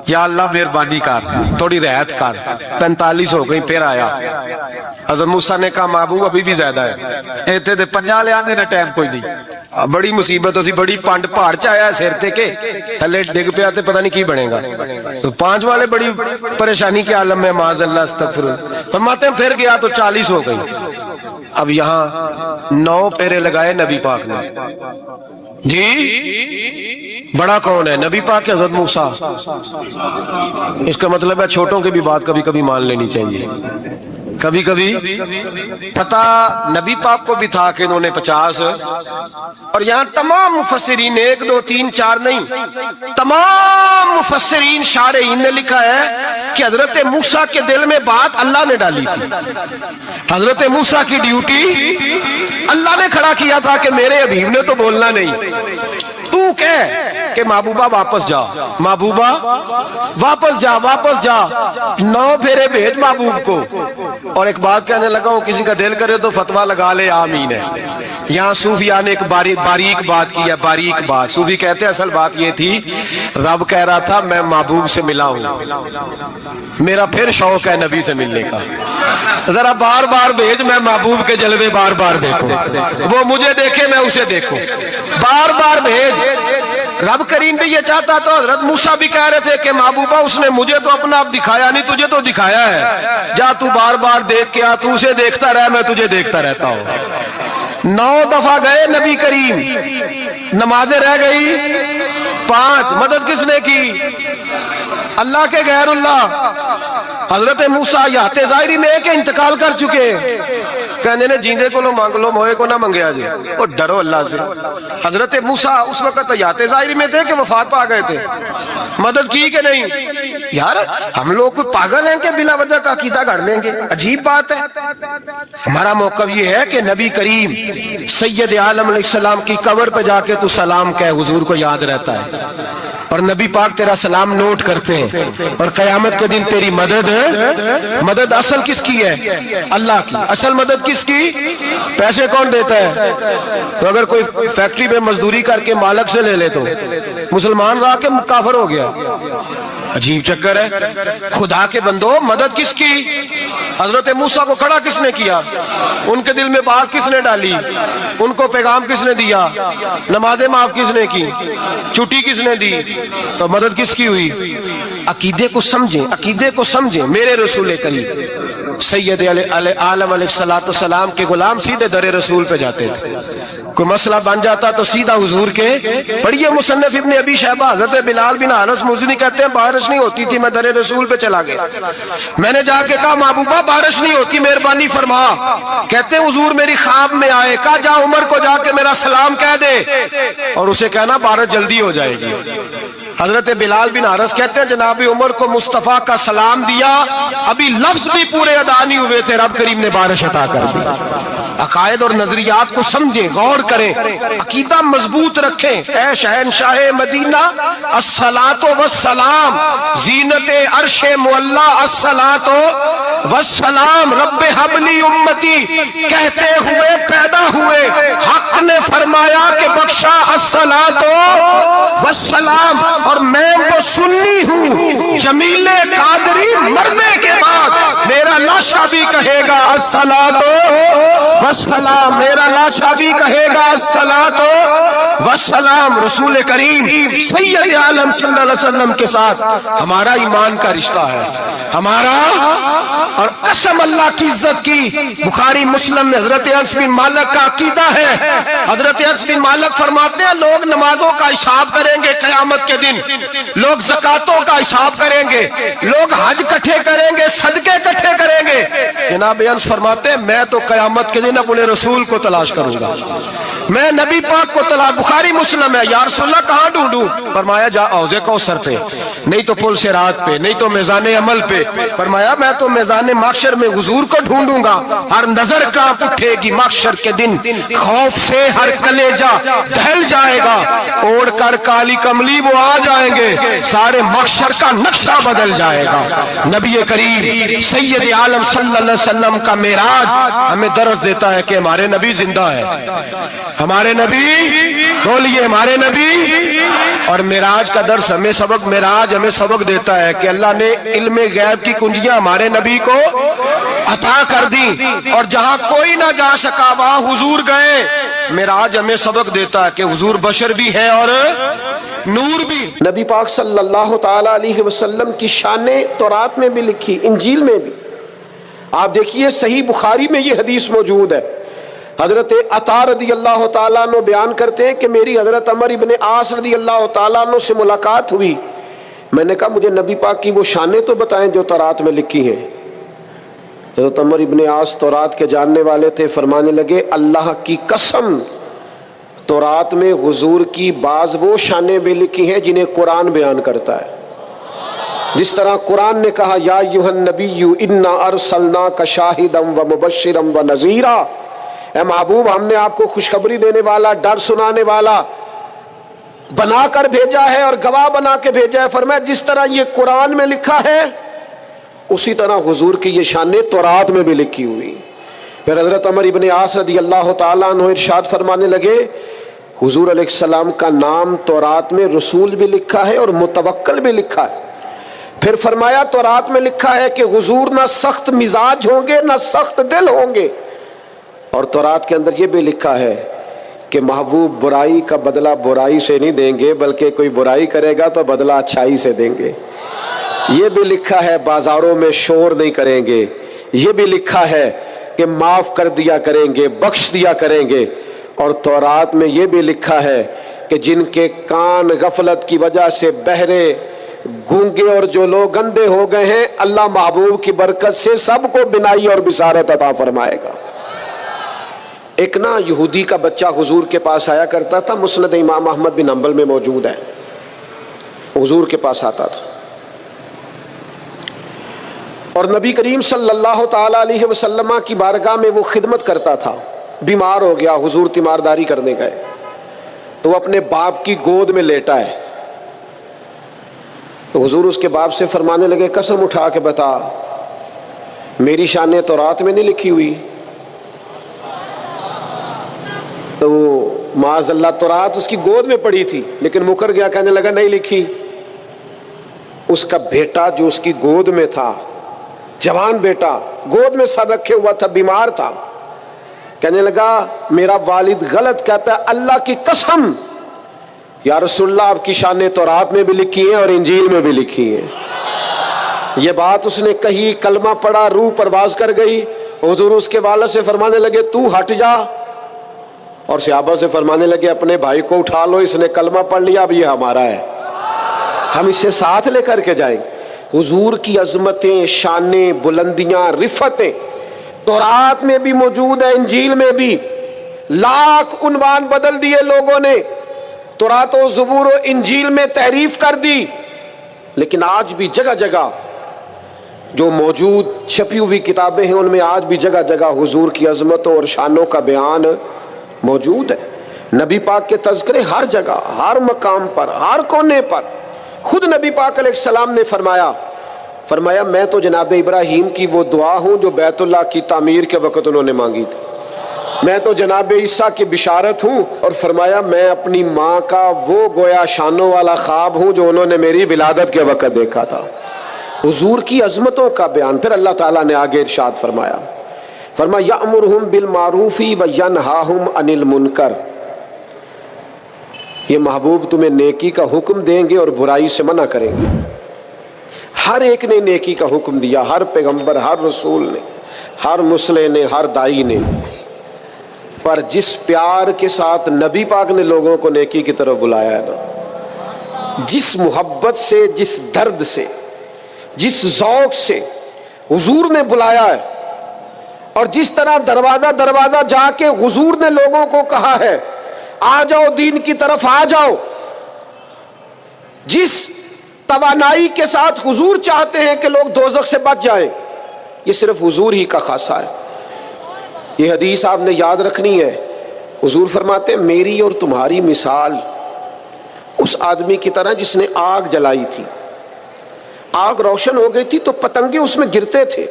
یا اللہ مہربانی کر تھوڑی رعایت کر. 45 ہو گئی, پھر آیا. حضرت موسیٰ نے کہا محبوب ابھی بھی زیادہ ہے. ایتھے دے 50 لے آنے نہ ٹائم کوئی نہیں. بڑی مصیبت ہوسی, بڑی پانڈ پہاڑ چایا ہے سیر تے کے تھلے ڈگ پیا تے پتہ نہیں کی بنے گا. تو 5 والے بڑی پریشانی کے عالم میں معاذ اللہ استغفر. فرماتے ہیں پھر گیا تو 40 ہو گئی. اب یہاں 9 پھیرے لگائے نبی پاک نے. جی بڑا کون ہے, نبی پاک کے حضرت موسیٰ. اس کا مطلب ہے چھوٹوں کی بھی بات کبھی کبھی مان لینی چاہیے. کبھی کبھی پتہ نبی پاک کو بھی تھا کہ انہوں نے 50, اور یہاں تمام مفسرین 1 2 3 4 نہیں, تمام مفسرین شارحین نے لکھا ہے کہ حضرت موسیٰ کے دل میں بات اللہ نے ڈالی تھی. حضرت موسیٰ کی ڈیوٹی اللہ نے کھڑا کیا تھا کہ میرے حبیب نے تو بولنا نہیں, تو کہہ کہ محبوبہ واپس جا, محبوبہ واپس جا, واپس جا. 9 پھیرے بھیج محبوب کو. اور ایک بات کہنے لگا ہوں, کسی کا دل کرے تو فتویٰ لگا لے آمین ہے. یہاں صوفیاء نے ایک باریک بات کی ہے, باریک بات. صوفی کہتے ہیں اصل بات یہ تھی رب کہہ رہا تھا میں محبوب سے ملا ہوں, میرا پھر شوق ہے نبی سے ملنے کا, ذرا بار بار بھیج, میں محبوب کے جلوے بار بار دیکھوں, وہ مجھے دیکھے میں اسے دیکھوں, بار بار بھیج. رب کریم بھی یہ چاہتا تو حضرت موسیٰ بھی کہہ رہے تھے کہ محبوبہ اس نے مجھے تو اپنا اب دکھایا نہیں, تجھے تو دکھایا ہے, جا تو بار بار دیکھ کے آ, تو اسے دیکھتا رہ میں تجھے دیکھتا رہتا ہوں. 9 دفعہ گئے نبی کریم, نمازیں رہ گئی 5. مدد کس نے کی, اللہ کے غیر اللہ. حضرت موسیٰ یات ظاہری میں کہ انتقال کر چکے, کہنے نے جیندے کو لو مانگ لو, موئے کو نہ منگیا جی. اور ڈرو اللہ سے. حضرت موسیٰ اس وقت یات ظاہری میں تھے کہ وفات پا گئے تھے, مدد کی کہ نہیں. یار ہم لوگ کوئی پاگل ہیں کہ بلا وجہ کا عقیدہ گھڑ لیں گے, عجیب بات ہے. ہمارا موقف یہ ہے کہ نبی کریم سید عالم علیہ السلام کی قبر پہ جا کے تو سلام کہے, حضور کو یاد رہتا ہے, اور نبی پاک تیرا سلام نوٹ کرتے ہیں. اور قیامت کے دن تیری مدد اصل کس کی ہے, اللہ کی. اصل مدد کس کی, پیسے کون دیتا ہے. تو اگر کوئی فیکٹری پہ مزدوری کر کے مالک سے لے لے تو مسلمان رہا کے کافر ہو گیا. عجیب چکر ہے. خدا کے بندو مدد کس کی, حضرت موسیٰ کو کھڑا کس نے کیا, ان کے دل میں بات کس نے ڈالی, ان کو پیغام کس نے دیا, نمازیں معاف کس نے کی, چھٹی کس نے دی, تو مدد کس کی ہوئی. عقیدے کو سمجھیں, عقیدے کو سمجھیں. میرے رسول کریم سید عالم علیہ السلام کے غلام سیدھے در رسول پہ جاتے تھے. کوئی مسئلہ بن جاتا تو سیدھا حضور کے. پڑھیے مصنف ابن ابی شیبہ, حضرت بلال بن حارث مزنی کہتے ہیں بارش نہیں ہوتی تھی, میں در رسول پہ چلا گیا. میں نے جا کے کہا محبوبہ بارش نہیں ہوتی, مہربانی فرما. کہتے ہیں حضور میری خواب میں آئے, کہا جا عمر کو جا کے میرا سلام کہہ دے, اور اسے کہنا بارش جلدی ہو جائے گی. حضرت بلال بن حارث کہتے ہیں جناب عمر کو مصطفیٰ کا سلام دیا, ابھی لفظ بھی پورے ادا نہیں ہوئے تھے, رب کریم نے بارش عطا کر دی. عقائد اور نظریات کو سمجھیں, غور کریں, عقیدہ مضبوط رکھیں. اے شہنشاہ مدینہ الصلاۃ والسلام, زینت عرش معلی الصلاۃ والسلام, رب حبلی امتی کہتے ہوئے پیدا ہوئے, حق نے فرمایا کہ بخشا الصلاۃ والسلام. اور میں وہ سنی ہوں جمیل قادری مرنے کے بعد میرا لاشا بھی کہے گا الصلاۃ والسلام، میرا لاشا بھی کہے گا الصلاۃ والسلام۔ رسول کریم سید عالم صلی اللہ علیہ وسلم کے ساتھ ہمارا ایمان کا رشتہ ہے، ہمارا، اور قسم اللہ کی عزت کی، بخاری مسلم میں حضرت انس بن مالک کا عقیدہ ہے، حضرت انس بن مالک فرماتے ہیں لوگ نمازوں کا حساب کریں گے قیامت کے دن، لوگ زکاتوں کا حساب کریں گے، لوگ حج اکٹھے کریں گے، صدقے اکٹھے کریں گے۔ جناب انس فرماتے ہیں میں تو قیامت کے دن اپنے رسول کو تلاش کروں گا، میں نبی پاک کو تلاش، بخاری مسلم ہے، یا رسول اللہ کہاں ڈھونڈوں؟ فرمایا جا حوض کوثر پہ، نہیں تو پل صراط پہ، نہیں تو میزان عمل پہ۔ فرمایا میں تو میزان محشر میں حضور کو ڈھونڈوں گا، ہر نظر کانپ اٹھے گی محشر کے دن، خوف سے ہر کلیجہ دہل جائے گا، اوڑھ کر کالی کملی وہ آ جائیں گے، سارے محشر کا نقشہ بدل جائے گا۔ نبی کریم سید عالم صلی اللہ علیہ وسلم کا معراج ہمیں درس دیتا ہے کہ ہمارے نبی زندہ ہے، ہمارے نبی، بولیے ہمارے نبی۔ اور معراج کا درس ہمیں سبق، معراج ہمیں سبق دیتا ہے کہ اللہ نے علم غیب کی کنجیاں ہمارے نبی کو عطا کر دی، اور جہاں کوئی نہ جا سکا وہاں حضور گئے۔ معراج ہمیں سبق دیتا ہے کہ حضور بشر بھی ہے اور نور بھی۔ نبی پاک صلی اللہ تعالی علیہ وسلم کی شانیں تورات میں بھی لکھی، انجیل میں بھی۔ آپ دیکھیے صحیح بخاری میں یہ حدیث موجود ہے، حضرت عطا رضی اللہ تعالیٰ عنہ بیان کرتے ہیں کہ میری حضرت عمر ابن عاص رضی اللہ تعالیٰ عنہ سے ملاقات ہوئی، میں نے کہا مجھے نبی پاک کی وہ شانیں تو بتائیں جو تورات میں لکھی ہیں۔ حضرت عمر ابن عاص تورات کے جاننے والے تھے، فرمانے لگے اللہ کی قسم تورات میں حضور کی بعض وہ شانیں بھی لکھی ہیں جنہیں قرآن بیان کرتا ہے، جس طرح قرآن نے کہا یا ایھا النبی انا ارسلناک شاہدا ومبشرا ونذیرا، اے محبوب ہم نے آپ کو خوشخبری دینے والا، ڈر سنانے والا بنا کر بھیجا ہے اور گواہ بنا کے بھیجا ہے۔ فرمایا جس طرح یہ قرآن میں لکھا ہے اسی طرح حضور کی یہ شانیں تورات میں بھی لکھی ہوئی۔ پھر حضرت عمر ابن عاص رضی اللہ تعالیٰ عنہ ارشاد فرمانے لگے حضور علیہ السلام کا نام تورات میں رسول بھی لکھا ہے اور متوکل بھی لکھا ہے۔ پھر فرمایا تورات میں لکھا ہے کہ حضور نہ سخت مزاج ہوں گے نہ سخت دل ہوں گے، اور تورات کے اندر یہ بھی لکھا ہے کہ محبوب برائی کا بدلہ برائی سے نہیں دیں گے بلکہ کوئی برائی کرے گا تو بدلہ اچھائی سے دیں گے۔ یہ بھی لکھا ہے بازاروں میں شور نہیں کریں گے، یہ بھی لکھا ہے کہ معاف کر دیا کریں گے، بخش دیا کریں گے، اور تورات میں یہ بھی لکھا ہے کہ جن کے کان غفلت کی وجہ سے بہرے، گونگے اور جو لوگ اندھے ہو گئے ہیں اللہ محبوب کی برکت سے سب کو بینائی اور بصارت عطا فرمائے گا۔ ایک نا یہودی کا بچہ حضور کے پاس آیا کرتا تھا، مسند امام احمد بن حنبل میں موجود ہے، حضور کے پاس آتا تھا اور نبی کریم صلی اللہ تعالی علیہ وسلم کی بارگاہ میں وہ خدمت کرتا تھا۔ بیمار ہو گیا، حضور تیمارداری کرنے گئے تو وہ اپنے باپ کی گود میں لیٹا ہے، تو حضور اس کے باپ سے فرمانے لگے قسم اٹھا کے بتا میری شانیں تورات میں نہیں لکھی ہوئی؟ تو معاذ اللہ تورات اس کی گود میں پڑی تھی لیکن مکر گیا، کہنے لگا نہیں لکھی۔ اس کا بیٹا جو اس کی گود میں تھا، جوان بیٹا گود میں سر رکھے ہوا تھا، بیمار تھا، کہنے لگا میرا والد غلط کہتا ہے، اللہ کی قسم یا رسول اللہ آپ کی شانیں تورات میں بھی لکھی ہیں اور انجیل میں بھی لکھی ہیں۔ یہ بات اس نے کہی، کلمہ پڑھا، روح پرواز کر گئی۔ حضور اس کے والد سے فرمانے لگے تو ہٹ جا، اور صحابہ سے فرمانے لگے اپنے بھائی کو اٹھا لو، اس نے کلمہ پڑھ لیا، اب یہ ہمارا ہے، ہم اسے ساتھ لے کر کے جائیں۔ حضور کی عظمتیں، شانیں، بلندیاں، رفتیں تورات میں بھی موجود ہے، انجیل میں بھی۔ لاکھ عنوان بدل دیے لوگوں نے، تورات و زبور و انجیل میں تحریف کر دی، لیکن آج بھی جگہ جگہ جو موجود چھپی ہوئی کتابیں ہیں ان میں آج بھی جگہ جگہ حضور کی عظمتوں اور شانوں کا بیان موجود ہے۔ نبی پاک کے تذکرے ہر جگہ، ہر مقام پر، ہر کونے پر۔ خود نبی پاک علیہ السلام نے فرمایا میں تو جناب ابراہیم کی وہ دعا ہوں جو بیت اللہ کی تعمیر کے وقت انہوں نے مانگی تھی، میں تو جناب عیسیٰ کی بشارت ہوں، اور فرمایا میں اپنی ماں کا وہ گویا شانوں والا خواب ہوں جو انہوں نے میری ولادت کے وقت دیکھا تھا۔ حضور کی عظمتوں کا بیان. پھر اللہ تعالیٰ نے آگے ارشاد فرمایا یأمرہم بالمعروف وینہاہم عن المنکر. یہ محبوب تمہیں نیکی کا حکم دیں گے اور برائی سے منع کریں گے. ہر ایک نے نیکی کا حکم دیا، ہر پیغمبر، ہر رسول نے، ہر مصلح نے، ہر دائی نے. پر جس پیار کے ساتھ نبی پاک نے لوگوں کو نیکی کی طرف بلایا ہے نا، جس محبت سے، جس درد سے، جس ذوق سے حضور نے بلایا ہے، اور جس طرح دروازہ دروازہ جا کے حضور نے لوگوں کو کہا ہے آ جاؤ دین کی طرف آ جاؤ، جس توانائی کے ساتھ حضور چاہتے ہیں کہ لوگ دوزخ سے بچ جائیں، یہ صرف حضور ہی کا خاصہ ہے. یہ حدیث آپ نے یاد رکھنی ہے. حضور فرماتے ہیں میری اور تمہاری مثال اس آدمی کی طرح جس نے آگ جلائی تھی. آگ روشن ہو گئی تھی تو پتنگے اس میں گرتے تھے،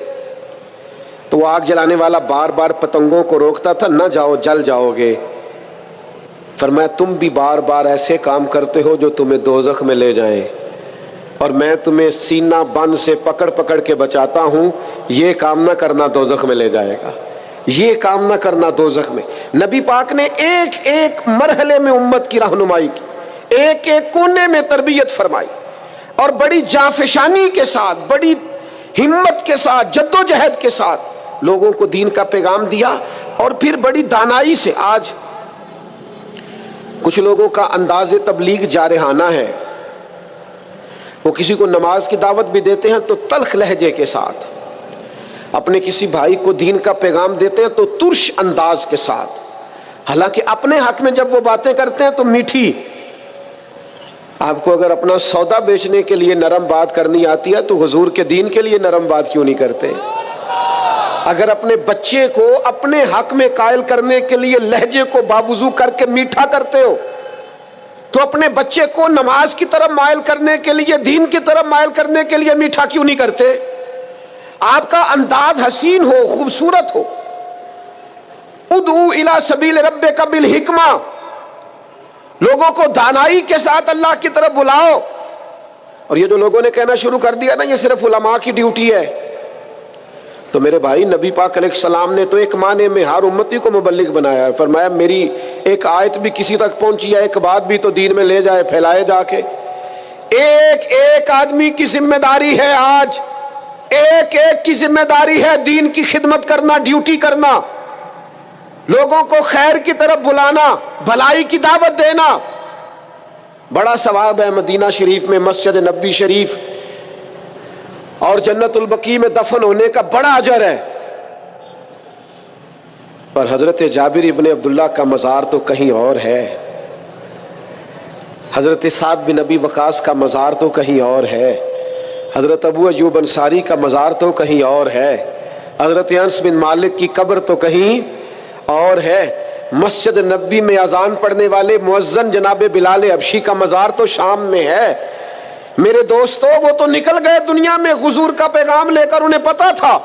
تو وہ آگ جلانے والا بار بار پتنگوں کو روکتا تھا، نہ جاؤ جل جاؤ گے. فرمایا تم بھی بار بار ایسے کام کرتے ہو جو تمہیں دوزخ میں لے جائیں، اور میں تمہیں سینہ بند سے پکڑ پکڑ کے بچاتا ہوں. یہ کام نہ کرنا دوزخ میں لے جائے گا، یہ کام نہ کرنا دوزخ میں. نبی پاک نے ایک ایک مرحلے میں امت کی رہنمائی کی، ایک ایک کونے میں تربیت فرمائی، اور بڑی جانفشانی کے ساتھ، بڑی ہمت کے ساتھ، جدوجہد کے ساتھ لوگوں کو دین کا پیغام دیا. اور پھر بڑی دانائی سے آج کچھ لوگوں کا انداز تبلیغ جارحانہ ہے. وہ کسی کو نماز کی دعوت بھی دیتے ہیں تو تلخ لہجے کے ساتھ، اپنے کسی بھائی کو دین کا پیغام دیتے ہیں تو ترش انداز کے ساتھ، حالانکہ اپنے حق میں جب وہ باتیں کرتے ہیں تو میٹھی. آپ کو اگر اپنا سودا بیچنے کے لیے نرم بات کرنی آتی ہے تو حضور کے دین کے لیے نرم بات کیوں نہیں کرتے؟ اگر اپنے بچے کو اپنے حق میں قائل کرنے کے لیے لہجے کو باوضو کر کے میٹھا کرتے ہو تو اپنے بچے کو نماز کی طرف مائل کرنے کے لیے، دین کی طرف مائل کرنے کے لیے میٹھا کیوں نہیں کرتے؟ آپ کا انداز حسین ہو، خوبصورت ہو. ادعو الی سبیل ربک بالحکمہ، لوگوں کو دانائی کے ساتھ اللہ کی طرف بلاؤ. اور یہ جو لوگوں نے کہنا شروع کر دیا نا یہ صرف علماء کی ڈیوٹی ہے، تو میرے بھائی نبی پاک علیہ السلام نے تو ایک معنی میں ہر امتی کو مبلغ بنایا ہے. فرمایا میری ایک آیت بھی کسی تک پہنچی ہے، ایک بات بھی تو دین میں لے جائے، پھیلائے جا کے. ایک ایک آدمی کی ذمہ داری ہے، آج ایک ایک کی ذمہ داری ہے دین کی خدمت کرنا، ڈیوٹی کرنا، لوگوں کو خیر کی طرف بلانا، بھلائی کی دعوت دینا. بڑا ثواب ہے مدینہ شریف میں مسجد نبوی شریف اور جنت البقیع میں دفن ہونے کا بڑا اجر ہے. پر حضرت جابر ابن عبداللہ کا مزار تو کہیں اور ہے، حضرت سعد بن ابی وقاص کا مزار تو کہیں اور ہے، حضرت ابو ایوب انصاری کا مزار تو کہیں اور ہے، حضرت انس بن مالک کی قبر تو کہیں اور ہے. مسجد نبوی میں اذان پڑھنے والے مؤذن جناب بلال حبشی کا مزار تو شام میں ہے. میرے دوستو وہ تو نکل گئے دنیا میں حضور کا پیغام لے کر، انہیں پتا تھا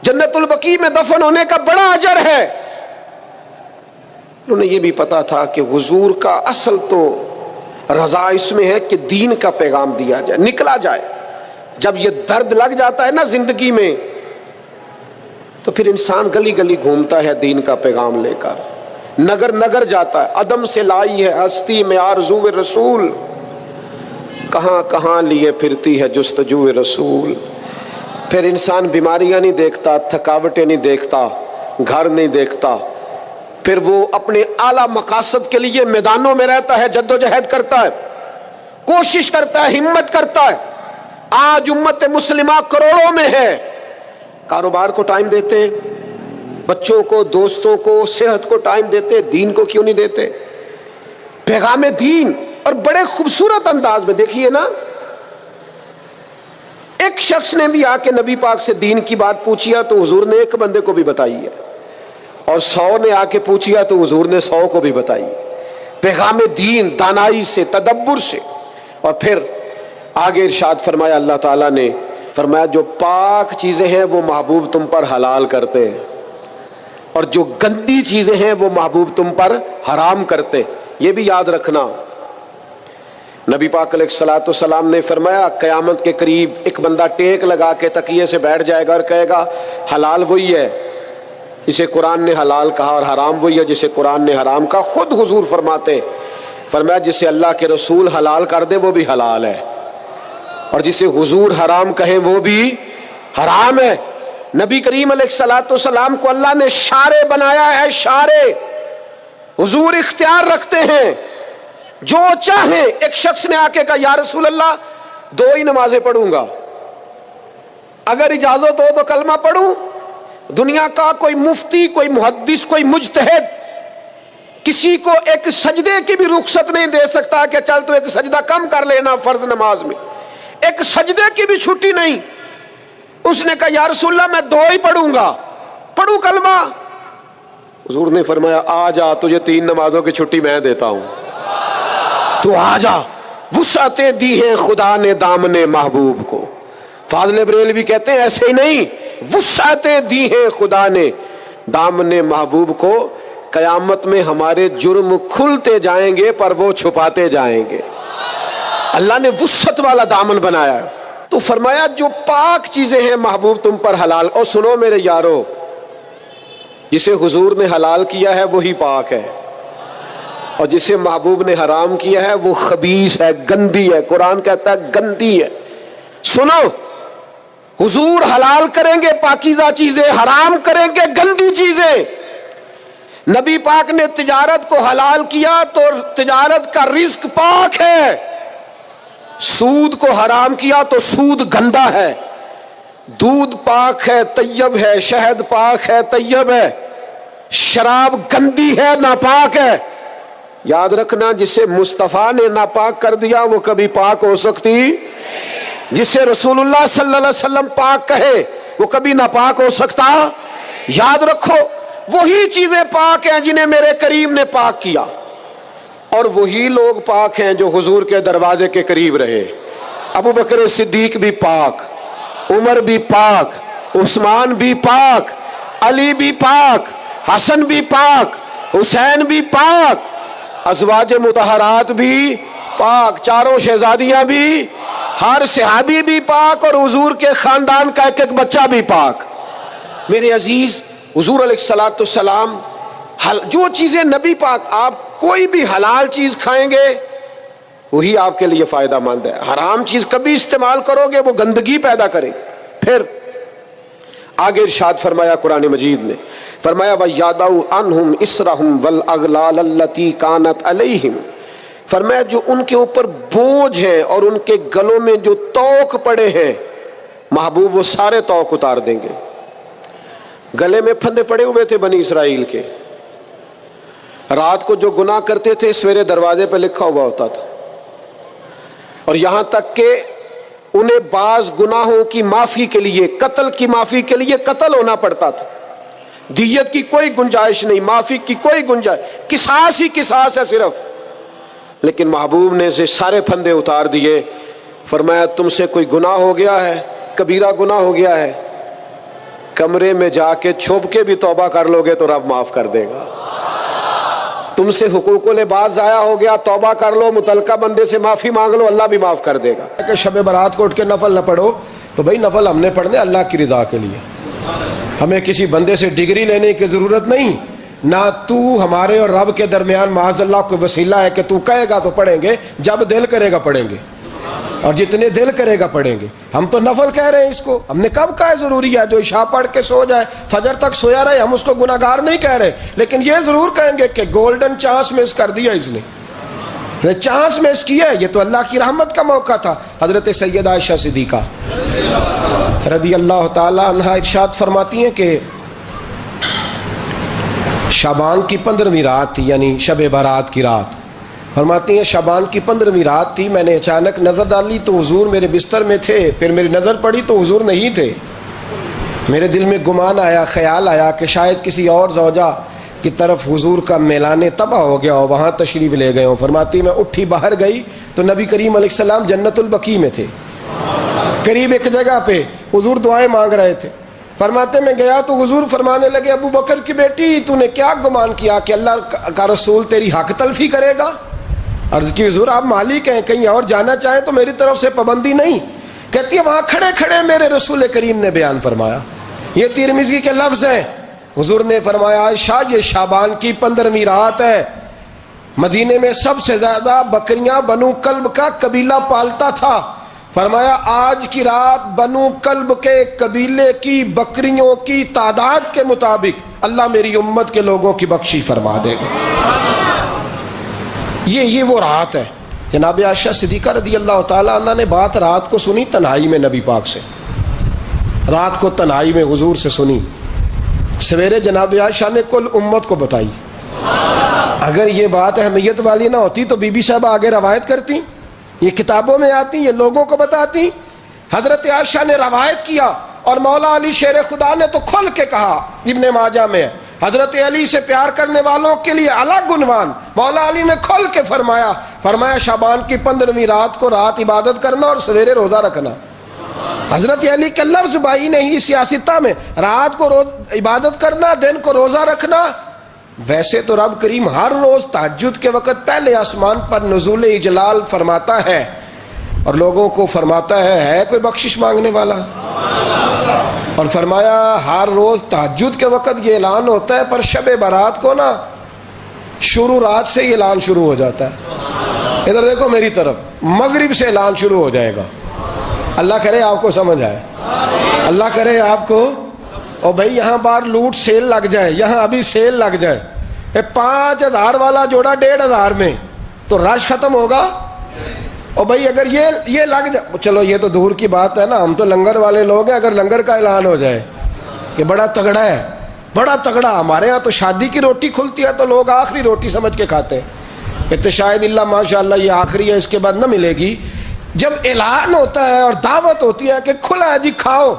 جنت البقیع میں دفن ہونے کا بڑا اجر ہے. انہیں یہ بھی پتا تھا کہ حضور کا اصل تو رضا اس میں ہے کہ دین کا پیغام دیا جائے، نکلا جائے. جب یہ درد لگ جاتا ہے نا زندگی میں تو پھر انسان گلی گلی گھومتا ہے دین کا پیغام لے کر، نگر نگر جاتا ہے. عدم سے لائی ہے ہستی میں آرزو رسول، کہاں کہاں لیے پھرتی ہے جستجو رسول. پھر انسان بیماریاں نہیں دیکھتا، تھکاوٹیں نہیں دیکھتا، گھر نہیں دیکھتا، پھر وہ اپنے اعلیٰ مقاصد کے لیے میدانوں میں رہتا ہے، جدوجہد کرتا ہے، کوشش کرتا ہے، ہمت کرتا ہے. آج امت مسلمہ کروڑوں میں ہے، کاروبار کو ٹائم دیتے ہیں، بچوں کو، دوستوں کو، صحت کو ٹائم دیتے، دین کو کیوں نہیں دیتے؟ پیغام دین اور بڑے خوبصورت انداز میں دیکھیے نا، ایک شخص نے بھی آ کے نبی پاک سے دین کی بات پوچھی ہے تو حضور نے ایک بندے کو بھی بتائی ہے، اور 100 نے آ کے پوچھی ہے تو حضور نے 100 کو بھی بتائی ہے. پیغام دین دانائی سے، تدبر سے. اور پھر آگے ارشاد فرمایا اللہ تعالیٰ نے، فرمایا جو پاک چیزیں ہیں وہ محبوب تم پر حلال کرتے ہیں، اور جو گندی چیزیں ہیں وہ محبوب تم پر حرام کرتے. یہ بھی یاد رکھنا، نبی پاک علیہ الصلوۃ والسلام نے فرمایا قیامت کے قریب ایک بندہ ٹیک لگا کے تکیے سے بیٹھ جائے گا اور کہے گا حلال وہی ہے جسے قرآن نے حلال کہا، اور حرام وہی ہے جسے قرآن نے حرام کہا۔ خود حضور فرماتے ہیں، فرمایا جسے اللہ کے رسول حلال کر دے وہ بھی حلال ہے، اور جسے حضور حرام کہیں وہ بھی حرام ہے۔ نبی کریم علیہ الصلوۃ والسلام کو اللہ نے شارع بنایا ہے، شارع۔ حضور اختیار رکھتے ہیں، جو چاہیں۔ ایک شخص نے آ کے کہا یا رسول اللہ 2 ہی نمازیں پڑھوں گا، اگر اجازت ہو تو کلمہ پڑھوں۔ دنیا کا کوئی مفتی، کوئی محدث، کوئی مجتہد کسی کو ایک سجدے کی بھی رخصت نہیں دے سکتا کہ چل تو ایک سجدہ کم کر لینا فرض نماز میں، ایک سجدے کی بھی چھٹی نہیں۔ اس نے کہا یا رسول اللہ میں 2 ہی پڑھوں گا، پڑھوں کلمہ؟ حضور نے فرمایا آ جا، تجھے 3 نمازوں کی چھٹی میں دیتا ہوں، تو آ جا۔ وسعتیں دی ہیں خدا نے دامن محبوب کو۔ فاضل بریلوی کہتے ہیں ایسے ہی نہیں، وسعتیں دی ہیں خدا نے دامن محبوب کو، قیامت میں ہمارے جرم کھلتے جائیں گے پر وہ چھپاتے جائیں گے۔ اللہ نے وسعت والا دامن بنایا ہے۔ تو فرمایا جو پاک چیزیں ہیں محبوب تم پر حلال۔ اور سنو میرے یارو، جسے حضور نے حلال کیا ہے وہی پاک ہے، اور جسے محبوب نے حرام کیا ہے وہ خبیث ہے، گندی ہے۔ قرآن کہتا ہے گندی ہے۔ سنو، حضور حلال کریں گے پاکیزہ چیزیں، حرام کریں گے گندی چیزیں۔ نبی پاک نے تجارت کو حلال کیا تو تجارت کا رزق پاک ہے، سود کو حرام کیا تو سود گندا ہے۔ دودھ پاک ہے، طیب ہے، شہد پاک ہے، طیب ہے، شراب گندی ہے، ناپاک ہے۔ یاد رکھنا جسے مصطفیٰ نے ناپاک کر دیا وہ کبھی پاک ہو سکتی، جسے رسول اللہ صلی اللہ علیہ وسلم پاک کہے وہ کبھی ناپاک ہو سکتا۔ یاد رکھو وہی چیزیں پاک ہیں جنہیں میرے کریم نے پاک کیا، اور وہی لوگ پاک ہیں جو حضور کے دروازے کے قریب رہے۔ ابو بکر صدیق بھی پاک، عمر بھی پاک، عثمان بھی پاک، علی بھی پاک، حسن بھی پاک، حسین بھی پاک، ازواج مطہرات بھی پاک، چاروں شہزادیاں بھی، ہر صحابی بھی پاک، اور حضور کے خاندان کا ایک ایک بچہ بھی پاک۔ میرے عزیز، حضور علیہ الصلوۃ والسلام جو چیزیں نبی پاک، آپ کوئی بھی حلال چیز کھائیں گے وہی آپ کے لیے فائدہ مند ہے۔ حرام چیز کبھی استعمال کرو گے وہ گندگی پیدا کرے۔ پھر آگے ارشاد فرمایا قرآن مجید نے، فرمایا وَيَضَعُ عَنْهُمْ إِصْرَهُمْ وَالْأَغْلَالَ الَّتِي كَانَتْ عَلَيْهِمْ، فرمایا جو ان کے اوپر بوجھ ہیں اور ان کے گلوں میں جو توق پڑے ہیں، محبوب وہ سارے توق اتار دیں گے۔ گلے میں پھندے پڑے ہوئے تھے بنی اسرائیل کے، رات کو جو گناہ کرتے تھے سویرے دروازے پہ لکھا ہوا ہوتا تھا، اور یہاں تک کہ انہیں بعض گناہوں کی معافی کے لیے، قتل کی معافی کے لیے قتل ہونا پڑتا تھا۔ دیت کی کوئی گنجائش نہیں، معافی کی کوئی گنجائش، قصاص ہی قصاص ہے صرف۔ لیکن محبوب نے سے سارے پھندے اتار دیے، فرمایا تم سے کوئی گناہ ہو گیا ہے، کبیرہ گناہ ہو گیا ہے، کمرے میں جا کے چھپ کے بھی توبہ کر لو گے تو رب معاف کر دے گا۔ تم سے حقوق العباد ضائع ہو گیا، توبہ کر لو، متعلقہ بندے سے معافی مانگ لو، اللہ بھی معاف کر دے گا۔ کہ شب برات کو اٹھ کے نفل نہ پڑھو، تو بھائی نفل ہم نے پڑھنے اللہ کی رضا کے لیے، ہمیں کسی بندے سے ڈگری لینے کی ضرورت نہیں، نہ تو ہمارے اور رب کے درمیان معاذ اللہ کوئی وسیلہ ہے کہ تو کہے گا تو پڑھیں گے، جب دل کرے گا پڑھیں گے، اور جتنے دل کرے گا پڑھیں گے۔ ہم تو نفل کہہ رہے ہیں اس کو، ہم نے کب کہا ہے ضروری ہے جو عشاء پڑھ کے سو جائے فجر تک سویا رہے، ہم اس کو گناہگار نہیں کہہ رہے، لیکن یہ ضرور کہیں گے کہ گولڈن چانس مس کر دیا اس نے چانس مس کیا ہے، یہ تو اللہ کی رحمت کا موقع تھا۔ حضرت سیدہ عائشہ صدیقہ رضی اللہ تعالی عنہا ارشاد فرماتی ہیں کہ شعبان کی 15ویں رات تھی، یعنی شب برات کی رات، فرماتی ہیں شعبان کی 15ویں رات تھی، میں نے اچانک نظر ڈالی تو حضور میرے بستر میں تھے، پھر میری نظر پڑی تو حضور نہیں تھے، میرے دل میں گمان آیا، خیال آیا کہ شاید کسی اور زوجہ کی طرف حضور کا میلان تباہ ہو گیا ہو، وہاں تشریف لے گئے ہوں۔ فرماتی میں اٹھی باہر گئی تو نبی کریم علیہ السلام جنت البقیع میں تھے، قریب ایک جگہ پہ حضور دعائیں مانگ رہے تھے۔ فرماتے میں گیا تو حضور فرمانے لگے ابو بکر کی بیٹی تو نے کیا گمان کیا کہ اللہ کا رسول تیری حق تلفی کرے گا؟ عرض کی حضور آپ مالک ہیں، کہیں اور جانا چاہیں تو میری طرف سے پابندی نہیں. کہتی ہے وہاں کھڑے کھڑے میرے رسول کریم نے بیان فرمایا. یہ ترمذی کے لفظ ہیں. حضور نے فرمایا عائشہ یہ شعبان کی 15ویں رات ہے. مدینے میں سب سے زیادہ بکریاں بنو کلب کا قبیلہ پالتا تھا. فرمایا آج کی رات بنو کلب کے قبیلے کی بکریوں کی تعداد کے مطابق اللہ میری امت کے لوگوں کی بخشی فرما دے گا. یہ وہ رات ہے. جناب عائشہ صدیقہ رضی اللہ تعالیٰ عنہ نے بات رات کو سنی تنہائی میں نبی پاک سے. رات کو تنہائی میں حضور سے سنی. سویرے جناب عائشہ نے کل امت کو بتائی. اگر یہ بات اہمیت والی نہ ہوتی تو بی بی صاحب آگے روایت کرتی، یہ کتابوں میں آتی، یہ لوگوں کو بتاتی. حضرت عائشہ نے روایت کیا اور مولا علی شیر خدا نے تو کھل کے کہا. ابن ماجہ میں حضرت علی سے پیار کرنے والوں کے لیے الگ عنوان. مولا علی نے کھل کے فرمایا شعبان کی 15ویں رات کو رات عبادت کرنا اور سویرے روزہ رکھنا. حضرت علی کے لفظ بائی نہیں سیاستہ میں، رات کو عبادت کرنا، دن کو روزہ رکھنا. ویسے تو رب کریم ہر روز تہجد کے وقت پہلے آسمان پر نزول اجلال فرماتا ہے اور لوگوں کو فرماتا ہے کوئی بخشش مانگنے والا. اور فرمایا ہر روز تہجد کے وقت یہ اعلان ہوتا ہے، پر شب برات کو نا شروع رات سے ہی اعلان شروع ہو جاتا ہے. ادھر دیکھو میری طرف، مغرب سے اعلان شروع ہو جائے گا. اللہ کرے آپ کو سمجھ آئے، اللہ کرے آپ کو. اور بھائی یہاں باہر لوٹ سیل لگ جائے، یہاں ابھی سیل لگ جائے، 5000 والا جوڑا 1500 میں، تو رش ختم ہوگا. اور بھائی اگر یہ لگ جائے، چلو یہ تو دور کی بات ہے نا، ہم تو لنگر والے لوگ ہیں. اگر لنگر کا اعلان ہو جائے کہ بڑا تگڑا ہے، بڑا تگڑا، ہمارے ہاں تو شادی کی روٹی کھلتی ہے تو لوگ آخری روٹی سمجھ کے کھاتے ہیں کہ شاید اللہ ماشاءاللہ یہ آخری ہے، اس کے بعد نہ ملے گی. جب اعلان ہوتا ہے اور دعوت ہوتی ہے کہ کھلا ہے جی کھاؤ،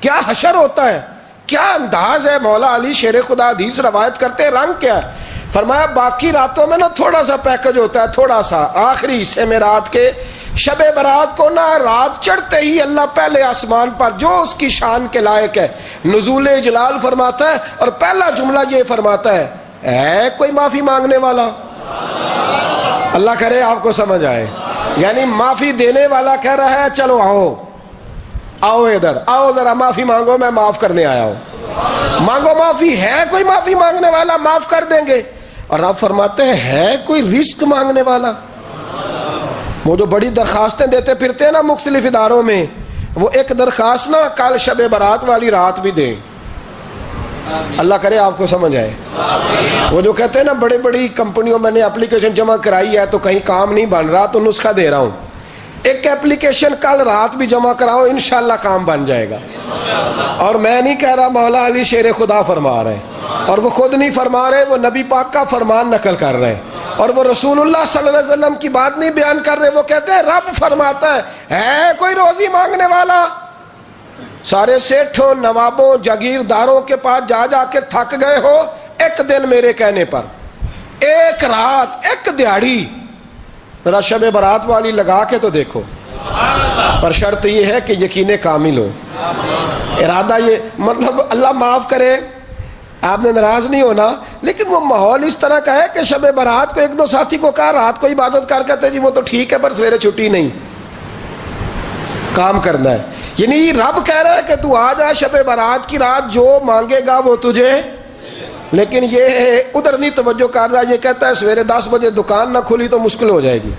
کیا حشر ہوتا ہے، کیا انداز ہے. مولا علی شیر خدا حدیث روایت کرتے ہیں، رنگ کیا ہے. فرمایا باقی راتوں میں نا تھوڑا سا پیکج ہوتا ہے، تھوڑا سا. آخری حصے میں رات کے شب برات کو نا رات چڑھتے ہی اللہ پہلے آسمان پر جو اس کی شان کے لائق ہے نزول جلال فرماتا ہے اور پہلا جملہ یہ فرماتا ہے کوئی معافی مانگنے والا. اللہ کرے آپ کو سمجھ آئے. یعنی معافی دینے والا کہہ رہا ہے چلو آؤ ادھر، آؤ ذرا معافی مانگو، میں معاف کرنے آیا ہوں. مانگو معافی. ہے کوئی معافی مانگنے والا، معاف کر دیں گے. اور آپ فرماتے ہیں ہے کوئی رزق مانگنے والا. وہ جو بڑی درخواستیں دیتے پھرتے ہیں نا مختلف اداروں میں، وہ ایک درخواست نا کل شب برات والی رات بھی دیں. اللہ کرے آپ کو سمجھ آئے. وہ جو کہتے ہیں نا بڑی بڑی کمپنیوں میں نے اپلیکیشن جمع کرائی ہے تو کہیں کام نہیں بن رہا تو نسخہ دے رہا ہوں، ایک اپلیکیشن کل رات بھی جمع کراؤ انشاءاللہ کام بن جائے گا. اور میں نہیں کہہ رہا، مولا علی شیر خدا فرما رہے ہیں، اور وہ خود نہیں فرما رہے، وہ نبی پاک کا فرمان نقل کر رہے ہیں، اور وہ رسول اللہ صلی اللہ علیہ وسلم کی بات نہیں بیان کر رہے. وہ کہتے ہیں رب فرماتا ہے کوئی روزی مانگنے والا. سارے سیٹھوں، نوابوں، جاگیرداروں کے پاس جا جا کے تھک گئے ہو، ایک دن میرے کہنے پر، ایک رات، ایک دیہڑی ذرا شب برات والی لگا کے تو دیکھو. پر شرط یہ ہے کہ یقین کامل ہو. ارادہ یہ مطلب اللہ معاف کرے، آپ نے ناراض نہیں ہونا، لیکن وہ ماحول اس طرح کا ہے کہ شب برات کو ایک دو ساتھی کو کہا رات کو عبادت کر کہتے جی وہ تو ٹھیک ہے پر سویرے چھٹی نہیں، کام کرنا ہے. یعنی رب کہہ رہا ہے کہ تو آ جا شب برات کی رات، جو مانگے گا وہ تجھے. لیکن یہ ادھر نہیں توجہ کر رہا. یہ کہتا ہے سویرے 10 بجے دکان نہ کھلی تو مشکل ہو جائے گی،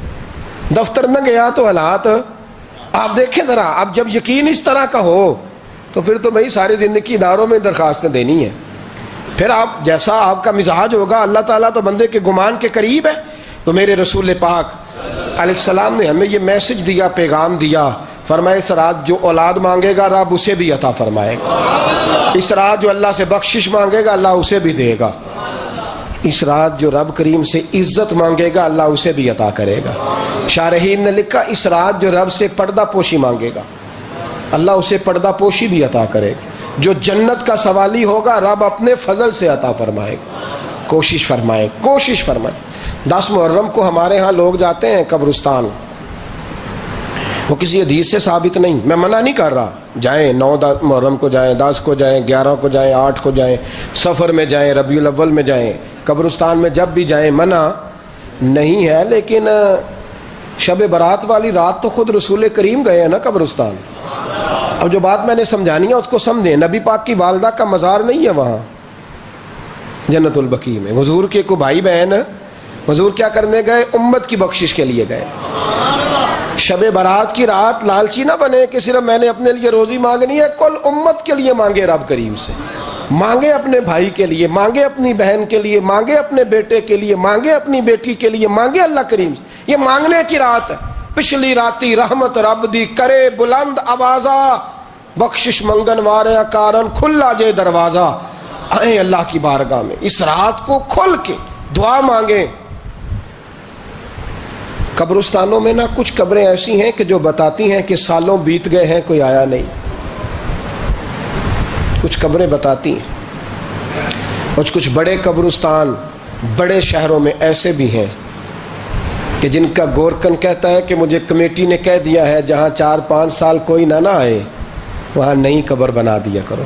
دفتر نہ گیا تو حالات آپ دیکھیں ذرا. اب جب یقین اس طرح کا ہو تو پھر تو بھائی ساری زندگی اداروں میں درخواستیں دینی ہیں. پھر آپ جیسا آپ کا مزاج ہوگا، اللہ تعالیٰ تو بندے کے گمان کے قریب ہے. تو میرے رسول پاک علیہ السلام نے ہمیں یہ میسج دیا، پیغام دیا. فرمائے اس رات جو اولاد مانگے گا رب اسے بھی عطا فرمائے گا. اس رات جو اللہ سے بخشش مانگے گا اللہ اسے بھی دے گا. اس رات جو رب کریم سے عزت مانگے گا اللہ اسے بھی عطا کرے گا. شارحین نے لکھا اس رات جو رب سے پردہ پوشی مانگے گا اللہ اسے پردہ پوشی بھی عطا کرے گا. جو جنت کا سوالی ہوگا رب اپنے فضل سے عطا فرمائے گا. کوشش فرمائے. 10 محرم کو ہمارے ہاں لوگ جاتے ہیں قبرستان. وہ کسی حدیث سے ثابت نہیں، میں منع نہیں کر رہا، جائیں 9 محرم کو جائیں، 10 کو جائیں، 11 کو جائیں، 8 کو جائیں، سفر میں جائیں، ربیع الاول میں جائیں، قبرستان میں جب بھی جائیں منع. نہیں ہے، لیکن شب برات والی رات تو خود رسول کریم گئے ہیں نا قبرستان. اب جو بات میں نے سمجھانی ہے اس کو سمجھیں. نبی پاک کی والدہ کا مزار نہیں ہے وہاں جنت البقیع میں. حضور کے کو بھائی بہن حضور کیا کرنے گئے؟ امت کی بخشش کے لیے گئے. شب برات کی رات لالچی نہ بنے کہ صرف میں نے اپنے لیے روزی مانگنی ہے، کل امت کے لیے مانگے رب کریم سے. مانگے اپنے بھائی کے لیے، مانگے اپنی بہن کے لیے، مانگے اپنے بیٹے کے لیے، مانگے اپنی بیٹی کے لیے، مانگے اللہ کریم سے. یہ مانگنے کی رات ہے. پچھلی راتی رحمت رب دی کرے بلند آوازہ، بخشش منگن واریاں کارن کھلا جے دروازہ. آئیں اللہ کی بارگاہ میں اس رات کو کھل کے دعا مانگیں. قبرستانوں میں نا کچھ قبریں ایسی ہیں کہ جو بتاتی ہیں کہ سالوں بیت گئے ہیں کوئی آیا نہیں. کچھ قبریں بتاتی ہیں. اور کچھ بڑے قبرستان بڑے شہروں میں ایسے بھی ہیں کہ جن کا گورکن کہتا ہے کہ مجھے کمیٹی نے کہہ دیا ہے جہاں 4-5 سال کوئی نہ آئے وہاں نئی قبر بنا دیا کرو.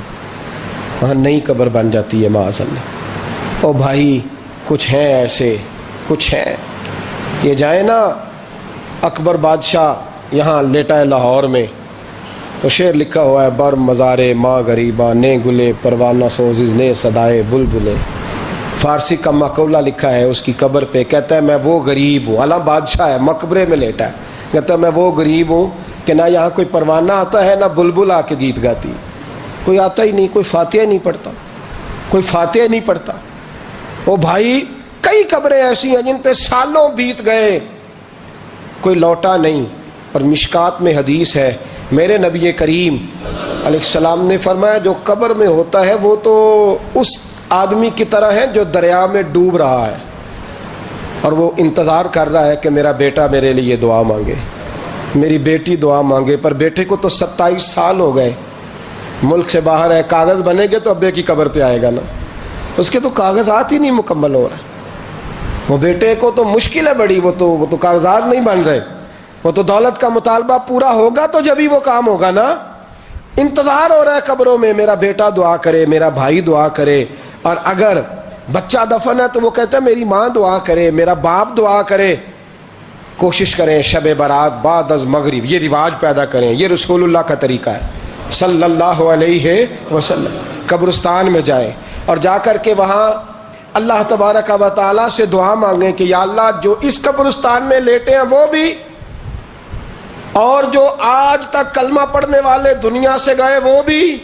وہاں نئی قبر بن جاتی ہے معاذ اللہ. او بھائی کچھ ہیں ایسے، کچھ ہیں. یہ جائیں نا اکبر بادشاہ یہاں لیٹا ہے لاہور میں تو شعر لکھا ہوا ہے، بر مزارے ماں غریباں نے گلے پروانہ سوزز نے صدائے بلبلے. فارسی کا مقولہ لکھا ہے اس کی قبر پہ، کہتا ہے میں وہ غریب ہوں. اعلیٰ بادشاہ ہے مقبرے میں لیٹا ہے، کہتا ہے میں وہ غریب ہوں کہ نہ یہاں کوئی پروانہ آتا ہے نہ بلبل آ کے گیت گاتی. کوئی آتا ہی نہیں، کوئی فاتحہ نہیں پڑھتا، کوئی فاتحہ نہیں پڑھتا. وہ بھائی کئی قبریں ایسی ہیں جن پہ سالوں بیت گئے کوئی لوٹا نہیں. اور مشکات میں حدیث ہے، میرے نبی کریم علیہ السلام نے فرمایا جو قبر میں ہوتا ہے وہ تو اس آدمی کی طرح ہے جو دریا میں ڈوب رہا ہے اور وہ انتظار کر رہا ہے کہ میرا بیٹا میرے لیے دعا مانگے، میری بیٹی دعا مانگے. پر بیٹے کو تو 27 سال ہو گئے، ملک سے باہر ہے. کاغذ بنے گے تو ابے کی قبر پہ آئے گا نا، اس کے تو کاغذات ہی نہیں مکمل ہو رہے. وہ بیٹے کو تو مشکل ہے بڑی، وہ تو کاغذات نہیں بن رہے. وہ تو دولت کا مطالبہ پورا ہوگا تو جب ہی وہ کام ہوگا نا. انتظار ہو رہا ہے قبروں میں میرا بیٹا دعا کرے، میرا بھائی دعا کرے. اور اگر بچہ دفن ہے تو وہ کہتا ہے میری ماں دعا کرے، میرا باپ دعا کرے. کوشش کریں شب برات بعد از مغرب یہ رواج پیدا کریں. یہ رسول اللہ کا طریقہ ہے صلی اللہ علیہ وسلم. قبرستان میں جائیں اور جا کر کے وہاں اللہ تبارک و تعالیٰ سے دعا مانگیں کہ یا اللہ جو اس قبرستان میں لیٹے ہیں وہ بھی، اور جو آج تک کلمہ پڑھنے والے دنیا سے گئے وہ بھی،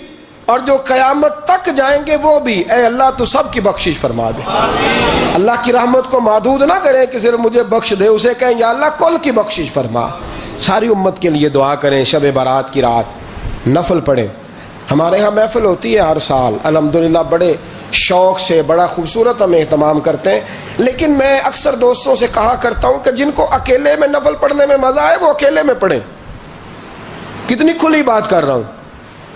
اور جو قیامت تک جائیں گے وہ بھی. اے اللہ تو سب کی بخشش فرما دے. اللہ کی رحمت کو محدود نہ کریں کہ صرف مجھے بخش دے، اسے کہیں یا اللہ کل کی بخشش فرما. ساری امت کے لیے دعا کریں. شب برات کی رات نفل پڑھیں. ہمارے ہاں محفل ہوتی ہے ہر سال الحمدللہ، بڑے شوق سے بڑا خوبصورت ہم اہتمام کرتے ہیں. لیکن میں اکثر دوستوں سے کہا کرتا ہوں کہ جن کو اکیلے میں نفل پڑھنے میں مزہ آئے وہ اکیلے میں پڑھیں. کتنی کھلی بات کر رہا ہوں.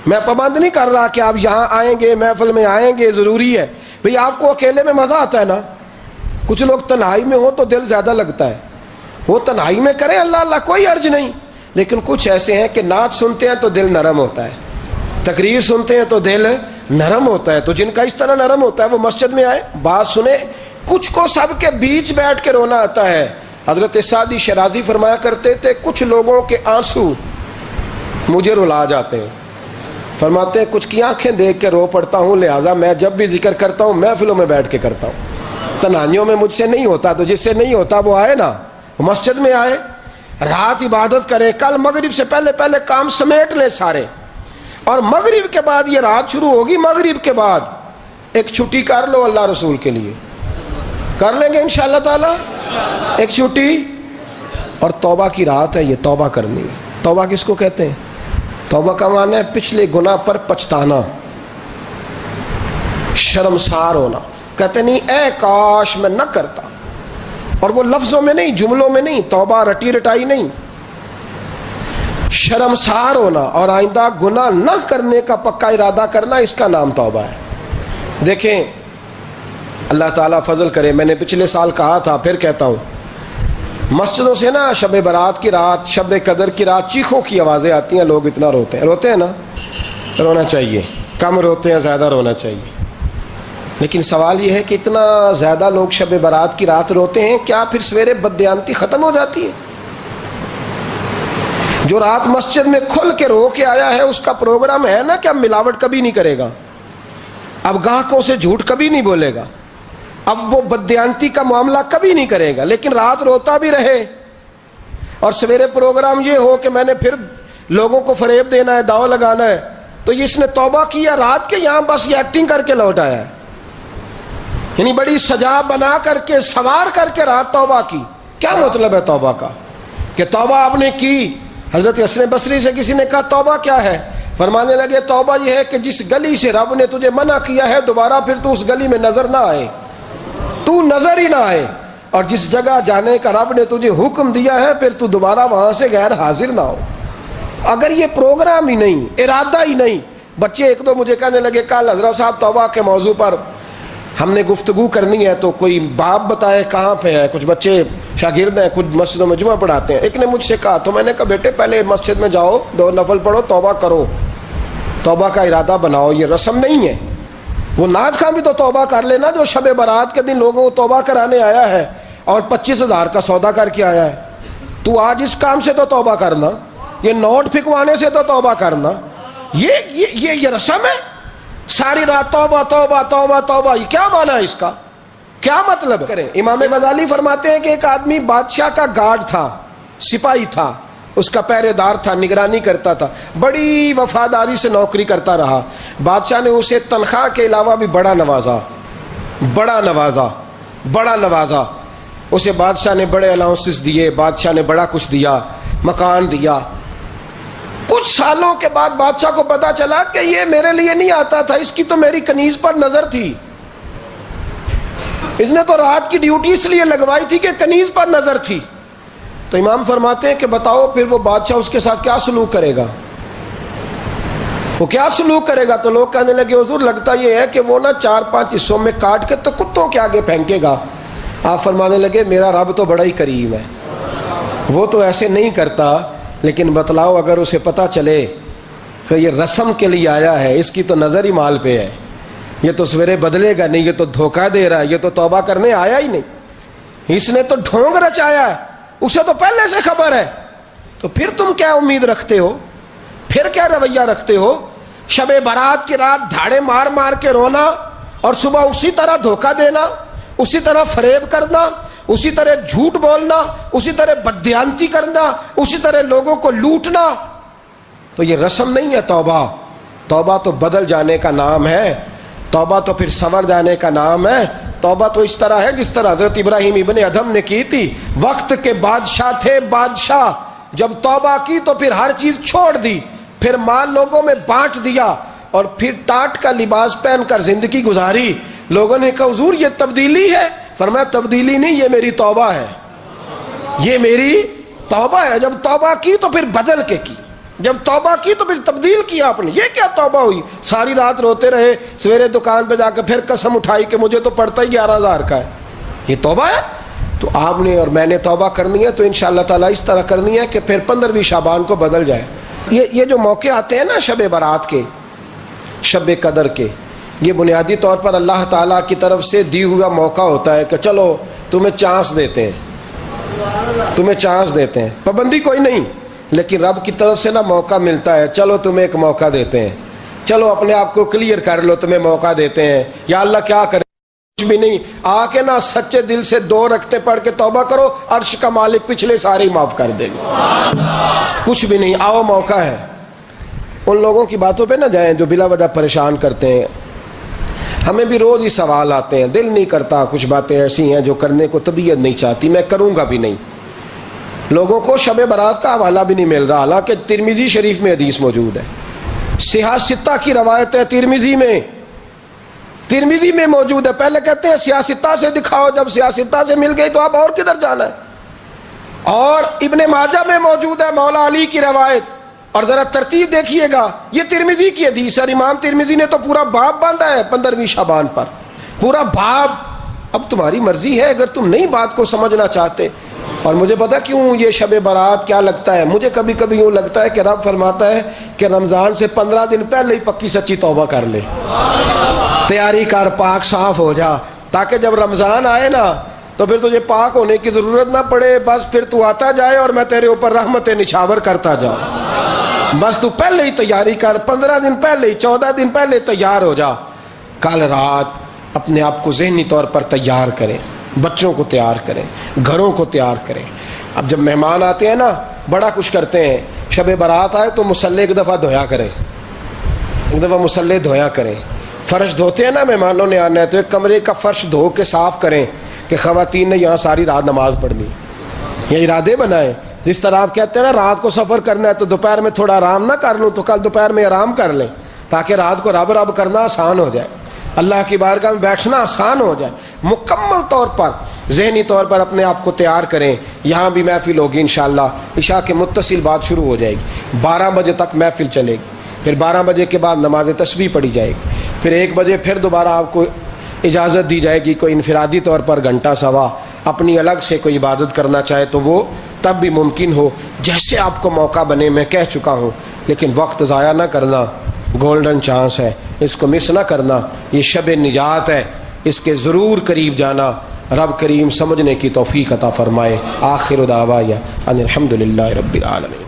میں پابند نہیں کر رہا کہ آپ یہاں آئیں گے محفل میں آئیں گے ضروری ہے. بھئی آپ کو اکیلے میں مزہ آتا ہے نا. کچھ لوگ تنہائی میں ہوں تو دل زیادہ لگتا ہے، وہ تنہائی میں کریں اللہ اللہ کوئی عرض نہیں. لیکن کچھ ایسے ہیں کہ نعت سنتے ہیں تو دل نرم ہوتا ہے، تقریر سنتے ہیں تو دل نرم ہوتا ہے. تو جن کا اس طرح نرم ہوتا ہے وہ مسجد میں آئے بات سنیں. کچھ کو سب کے بیچ بیٹھ کے رونا آتا ہے. حضرت سعدی شرازی فرمایا کرتے تھے کچھ لوگوں کے آنسو مجھے رلا جاتے ہیں. فرماتے ہیں کچھ کی آنکھیں دیکھ کے رو پڑتا ہوں، لہٰذا میں جب بھی ذکر کرتا ہوں محفلوں میں بیٹھ کے کرتا ہوں. تنہائیوں میں مجھ سے نہیں ہوتا. تو جس سے نہیں ہوتا وہ آئے نا، مسجد میں آئے، رات عبادت کریں. کل مغرب سے پہلے پہلے کام سمیٹ لیں سارے، اور مغرب کے بعد یہ رات شروع ہوگی. مغرب کے بعد ایک چھٹی کر لو اللہ رسول کے لیے. کر لیں گے انشاءاللہ تعالی ایک چھٹی. اور توبہ کی رات ہے، یہ توبہ کرنی ہے. توبہ کس کو کہتے ہیں؟ توبہ کا معنی ہے پچھلے گناہ پر پچھتانا، شرمسار ہونا. کہتے نہیں اے کاش میں نہ کرتا. اور وہ لفظوں میں نہیں، جملوں میں نہیں، توبہ رٹی رٹائی نہیں. شرمسار ہونا اور آئندہ گناہ نہ کرنے کا پکا ارادہ کرنا، اس کا نام توبہ ہے. دیکھیں اللہ تعالیٰ فضل کرے. میں نے پچھلے سال کہا تھا، پھر کہتا ہوں، مسجدوں سے نا شب برات کی رات، شب قدر کی رات چیخوں کی آوازیں آتی ہیں. لوگ اتنا روتے ہیں. روتے ہیں نا؟ رونا چاہیے. کم روتے ہیں، زیادہ رونا چاہیے. لیکن سوال یہ ہے کہ اتنا زیادہ لوگ شب برات کی رات روتے ہیں، کیا پھر سویرے بددیانتی ختم ہو جاتی ہے؟ جو رات مسجد میں کھل کے رو کے آیا ہے اس کا پروگرام ہے نا کہ اب ملاوٹ کبھی نہیں کرے گا، اب گاہکوں سے جھوٹ کبھی نہیں بولے گا، اب وہ بددیانتی کا معاملہ کبھی نہیں کرے گا، لیکن رات روتا بھی رہے اور سویرے پروگرام یہ ہو کہ میں نے پھر لوگوں کو فریب دینا ہے، داؤ لگانا ہے، تو اس نے توبہ کیا رات کے، یہاں بس یہ ایکٹنگ کر کے لوٹ آیا ہے، یعنی بڑی سجا بنا کر کے سوار کر کے رات توبہ کی۔ کیا مطلب ہے توبہ کا کہ توبہ آپ نے کی؟ حضرت حسن بصری سے کسی نے کہا توبہ کیا ہے؟ فرمانے لگے توبہ یہ ہے کہ جس گلی سے رب نے تجھے منع کیا ہے دوبارہ پھر تو اس گلی میں نظر نہ آئے، تو نظر ہی نہ آئے، اور جس جگہ جانے کا رب نے تجھے حکم دیا ہے پھر تو دوبارہ وہاں سے غیر حاضر نہ ہو۔ اگر یہ پروگرام ہی نہیں، ارادہ ہی نہیں، بچے ایک دو مجھے کہنے لگے کل حضرت صاحب توبہ کے موضوع پر ہم نے گفتگو کرنی ہے، تو کوئی باپ بتائے کہاں پہ ہے، کچھ بچے شاگرد ہیں، کچھ مسجد و مجمع پڑھاتے ہیں۔ ایک نے مجھ سے کہا، تو میں نے کہا بیٹے پہلے مسجد میں جاؤ، 2 نفل پڑھو، توبہ کرو، توبہ کا ارادہ بناؤ، یہ رسم نہیں ہے۔ وہ نعت خواں بھی تو توبہ کر لینا جو شب برات کے دن لوگوں کو توبہ کرانے آیا ہے اور 25,000 کا سودا کر کے آیا ہے، تو آج اس کام سے تو توبہ کرنا، یہ نوٹ پھکوانے سے تو توبہ کرنا، یہ رسم ہے؟ ساری رات توبہ توبہ توبہ توبہ، یہ کیا معنی ہے اس کا؟ کیا مطلب کریں؟ امام غزالی فرماتے ہیں کہ ایک آدمی بادشاہ کا گارڈ تھا، سپاہی تھا، اس کا پہرے دار تھا، نگرانی کرتا تھا، بڑی وفاداری سے نوکری کرتا رہا۔ بادشاہ نے اسے تنخواہ کے علاوہ بھی بڑا نوازا، بڑا نوازا، بڑا نوازا، اسے بادشاہ نے بڑے الاؤنسز دیے، بادشاہ نے بڑا کچھ دیا، مکان دیا۔ کچھ سالوں کے بعد بادشاہ کو پتا چلا کہ یہ میرے لیے نہیں آتا تھا، اس کی تو میری کنیز پر نظر تھی، اس نے تو رات کی ڈیوٹی اس لیے لگوائی تھی کہ کنیز پر نظر تھی۔ تو امام فرماتے ہیں کہ بتاؤ پھر وہ بادشاہ اس کے ساتھ کیا سلوک کرے گا؟ وہ کیا سلوک کرے گا؟ تو لوگ کہنے لگے حضور لگتا یہ ہے کہ وہ نا 4-5 حصوں میں کاٹ کے تو کتوں کے آگے پھینکے گا۔ آپ فرمانے لگے میرا رب تو بڑا ہی کریم ہے، وہ تو ایسے نہیں کرتا، لیکن بتلاؤ اگر اسے پتہ چلے کہ یہ رسم کے لیے آیا ہے، اس کی تو نظر ہی مال پہ ہے، یہ تو سویرے بدلے گا نہیں، یہ تو دھوکہ دے رہا ہے، یہ تو توبہ کرنے آیا ہی نہیں، اس نے تو ڈھونگ رچایا ہے، اسے تو پہلے سے خبر ہے، تو پھر تم کیا امید رکھتے ہو؟ پھر کیا رویہ رکھتے ہو؟ شب برات کی رات دھاڑے مار مار کے رونا اور صبح اسی طرح دھوکہ دینا، اسی طرح فریب کرنا، اسی طرح جھوٹ بولنا، اسی طرح بددیانتی کرنا، اسی طرح لوگوں کو لوٹنا، تو یہ رسم نہیں ہے توبہ۔ توبہ تو بدل جانے کا نام ہے، توبہ تو پھر سنور جانے کا نام ہے۔ توبہ تو اس طرح ہے جس طرح حضرت ابراہیم ابن ادھم نے کی تھی، وقت کے بادشاہ تھے، بادشاہ جب توبہ کی تو پھر ہر چیز چھوڑ دی، پھر مال لوگوں میں بانٹ دیا اور پھر ٹاٹ کا لباس پہن کر زندگی گزاری۔ لوگوں نے کہا حضور یہ تبدیلی ہے؟ فرمایا تبدیلی نہیں، یہ میری توبہ ہے، یہ میری توبہ ہے۔ جب توبہ کی تو پھر بدل کے کی، جب توبہ کی تو پھر تبدیل کیا آپ نے۔ یہ کیا توبہ ہوئی؟ ساری رات روتے رہے، سویرے دکان پہ جا کے پھر قسم اٹھائی کہ مجھے تو پڑتا ہی 11,000 کا ہے، یہ توبہ ہے؟ تو آپ نے اور میں نے توبہ کرنی ہے تو انشاءاللہ تعالیٰ اس طرح کرنی ہے کہ پھر 15ویں شعبان کو بدل جائے۔ یہ جو موقع آتے ہیں نا شب برات کے، شب قدر کے، یہ بنیادی طور پر اللہ تعالیٰ کی طرف سے دی ہوا موقع ہوتا ہے کہ چلو تمہیں چانس دیتے ہیں، تمہیں چانس دیتے ہیں، پابندی کوئی نہیں، لیکن رب کی طرف سے نا موقع ملتا ہے، چلو تمہیں ایک موقع دیتے ہیں، چلو اپنے آپ کو کلیئر کر لو، تمہیں موقع دیتے ہیں۔ یا اللہ کیا کرے؟ کچھ بھی نہیں، آ کے نا سچے دل سے 2 رکعتیں پڑھ کے توبہ کرو، عرش کا مالک پچھلے سارے معاف کر دے گا۔ کچھ بھی نہیں، آؤ موقع ہے۔ ان لوگوں کی باتوں پہ نہ جائیں جو بلا وجہ پریشان کرتے ہیں۔ ہمیں بھی روز ہی سوال آتے ہیں، دل نہیں کرتا، کچھ باتیں ایسی ہیں جو کرنے کو طبیعت نہیں چاہتی، میں کروں گا بھی نہیں۔ لوگوں کو شب برات کا حوالہ بھی نہیں مل رہا، حالانکہ ترمذی شریف میں حدیث موجود ہے، صحاح ستہ کی روایت ہے، ترمذی میں موجود ہے۔ پہلے کہتے ہیں صحاح ستہ سے دکھاؤ، جب صحاح ستہ سے مل گئی تو اب اور کدھر جانا ہے؟ اور ابن ماجہ میں موجود ہے مولا علی کی روایت، اور ذرا ترتیب دیکھیے گا، یہ ترمذی کی حدیث ہے، اور امام ترمذی نے تو پورا باب باندھا ہے 15ویں شعبان پر، پورا باب۔ اب تمہاری مرضی ہے، اگر تم نہیں بات کو سمجھنا چاہتے اور مجھے پتا کیوں یہ شب برات کیا لگتا ہے؟ مجھے کبھی کبھی یوں لگتا ہے کہ رب فرماتا ہے کہ رمضان سے 15 دن پہلے ہی پکی سچی توبہ کر لے، تیاری کر، پاک صاف ہو جا، تاکہ جب رمضان آئے نا تو پھر تجھے پاک ہونے کی ضرورت نہ پڑے، بس پھر تو آتا جائے اور میں تیرے اوپر رحمتیں نچھاور کرتا جاؤں۔ بس تو پہلے ہی تیاری کر، 15 دن پہلے ہی، 14 دن پہلے تیار ہو جا۔ کل رات اپنے آپ کو ذہنی طور پر تیار کریں، بچوں کو تیار کریں، گھروں کو تیار کریں۔ اب جب مہمان آتے ہیں نا بڑا کچھ کرتے ہیں، شب برات آئے تو مصلے ایک دفعہ دھویا کریں، ایک دفعہ مصلے دھویا کریں۔ فرش دھوتے ہیں نا مہمانوں نے آنا ہے تو ایک کمرے کا فرش دھو کے صاف کریں کہ خواتین نے یہاں ساری رات نماز پڑھنی، یہ ارادے بنائیں۔ جس طرح آپ کہتے ہیں نا رات کو سفر کرنا ہے تو دوپہر میں تھوڑا آرام نہ کر لوں تو کل دوپہر میں آرام کر لیں، تاکہ رات کو رب رب کرنا آسان ہو جائے، اللہ کی بارگاہ میں بیٹھنا آسان ہو جائے۔ مکمل طور پر ذہنی طور پر اپنے آپ کو تیار کریں۔ یہاں بھی محفل ہوگی انشاءاللہ، عشاء کے متصل بعد شروع ہو جائے گی، 12 بجے تک محفل چلے گی، پھر 12 بجے کے بعد نماز تسبیح پڑھی جائے گی، پھر 1 بجے پھر دوبارہ آپ کو اجازت دی جائے گی، کوئی انفرادی طور پر گھنٹہ سوا اپنی الگ سے کوئی عبادت کرنا چاہے تو وہ تب بھی ممکن ہو، جیسے آپ کو موقع بنے۔ میں کہہ چکا ہوں، لیکن وقت ضائع نہ کرنا، گولڈن چانس ہے، اس کو مس نہ کرنا، یہ شب نجات ہے، اس کے ضرور قریب جانا۔ رب کریم سمجھنے کی توفیق عطا فرمائے۔ آخر دعوایا ان الحمدللہ رب العالمین۔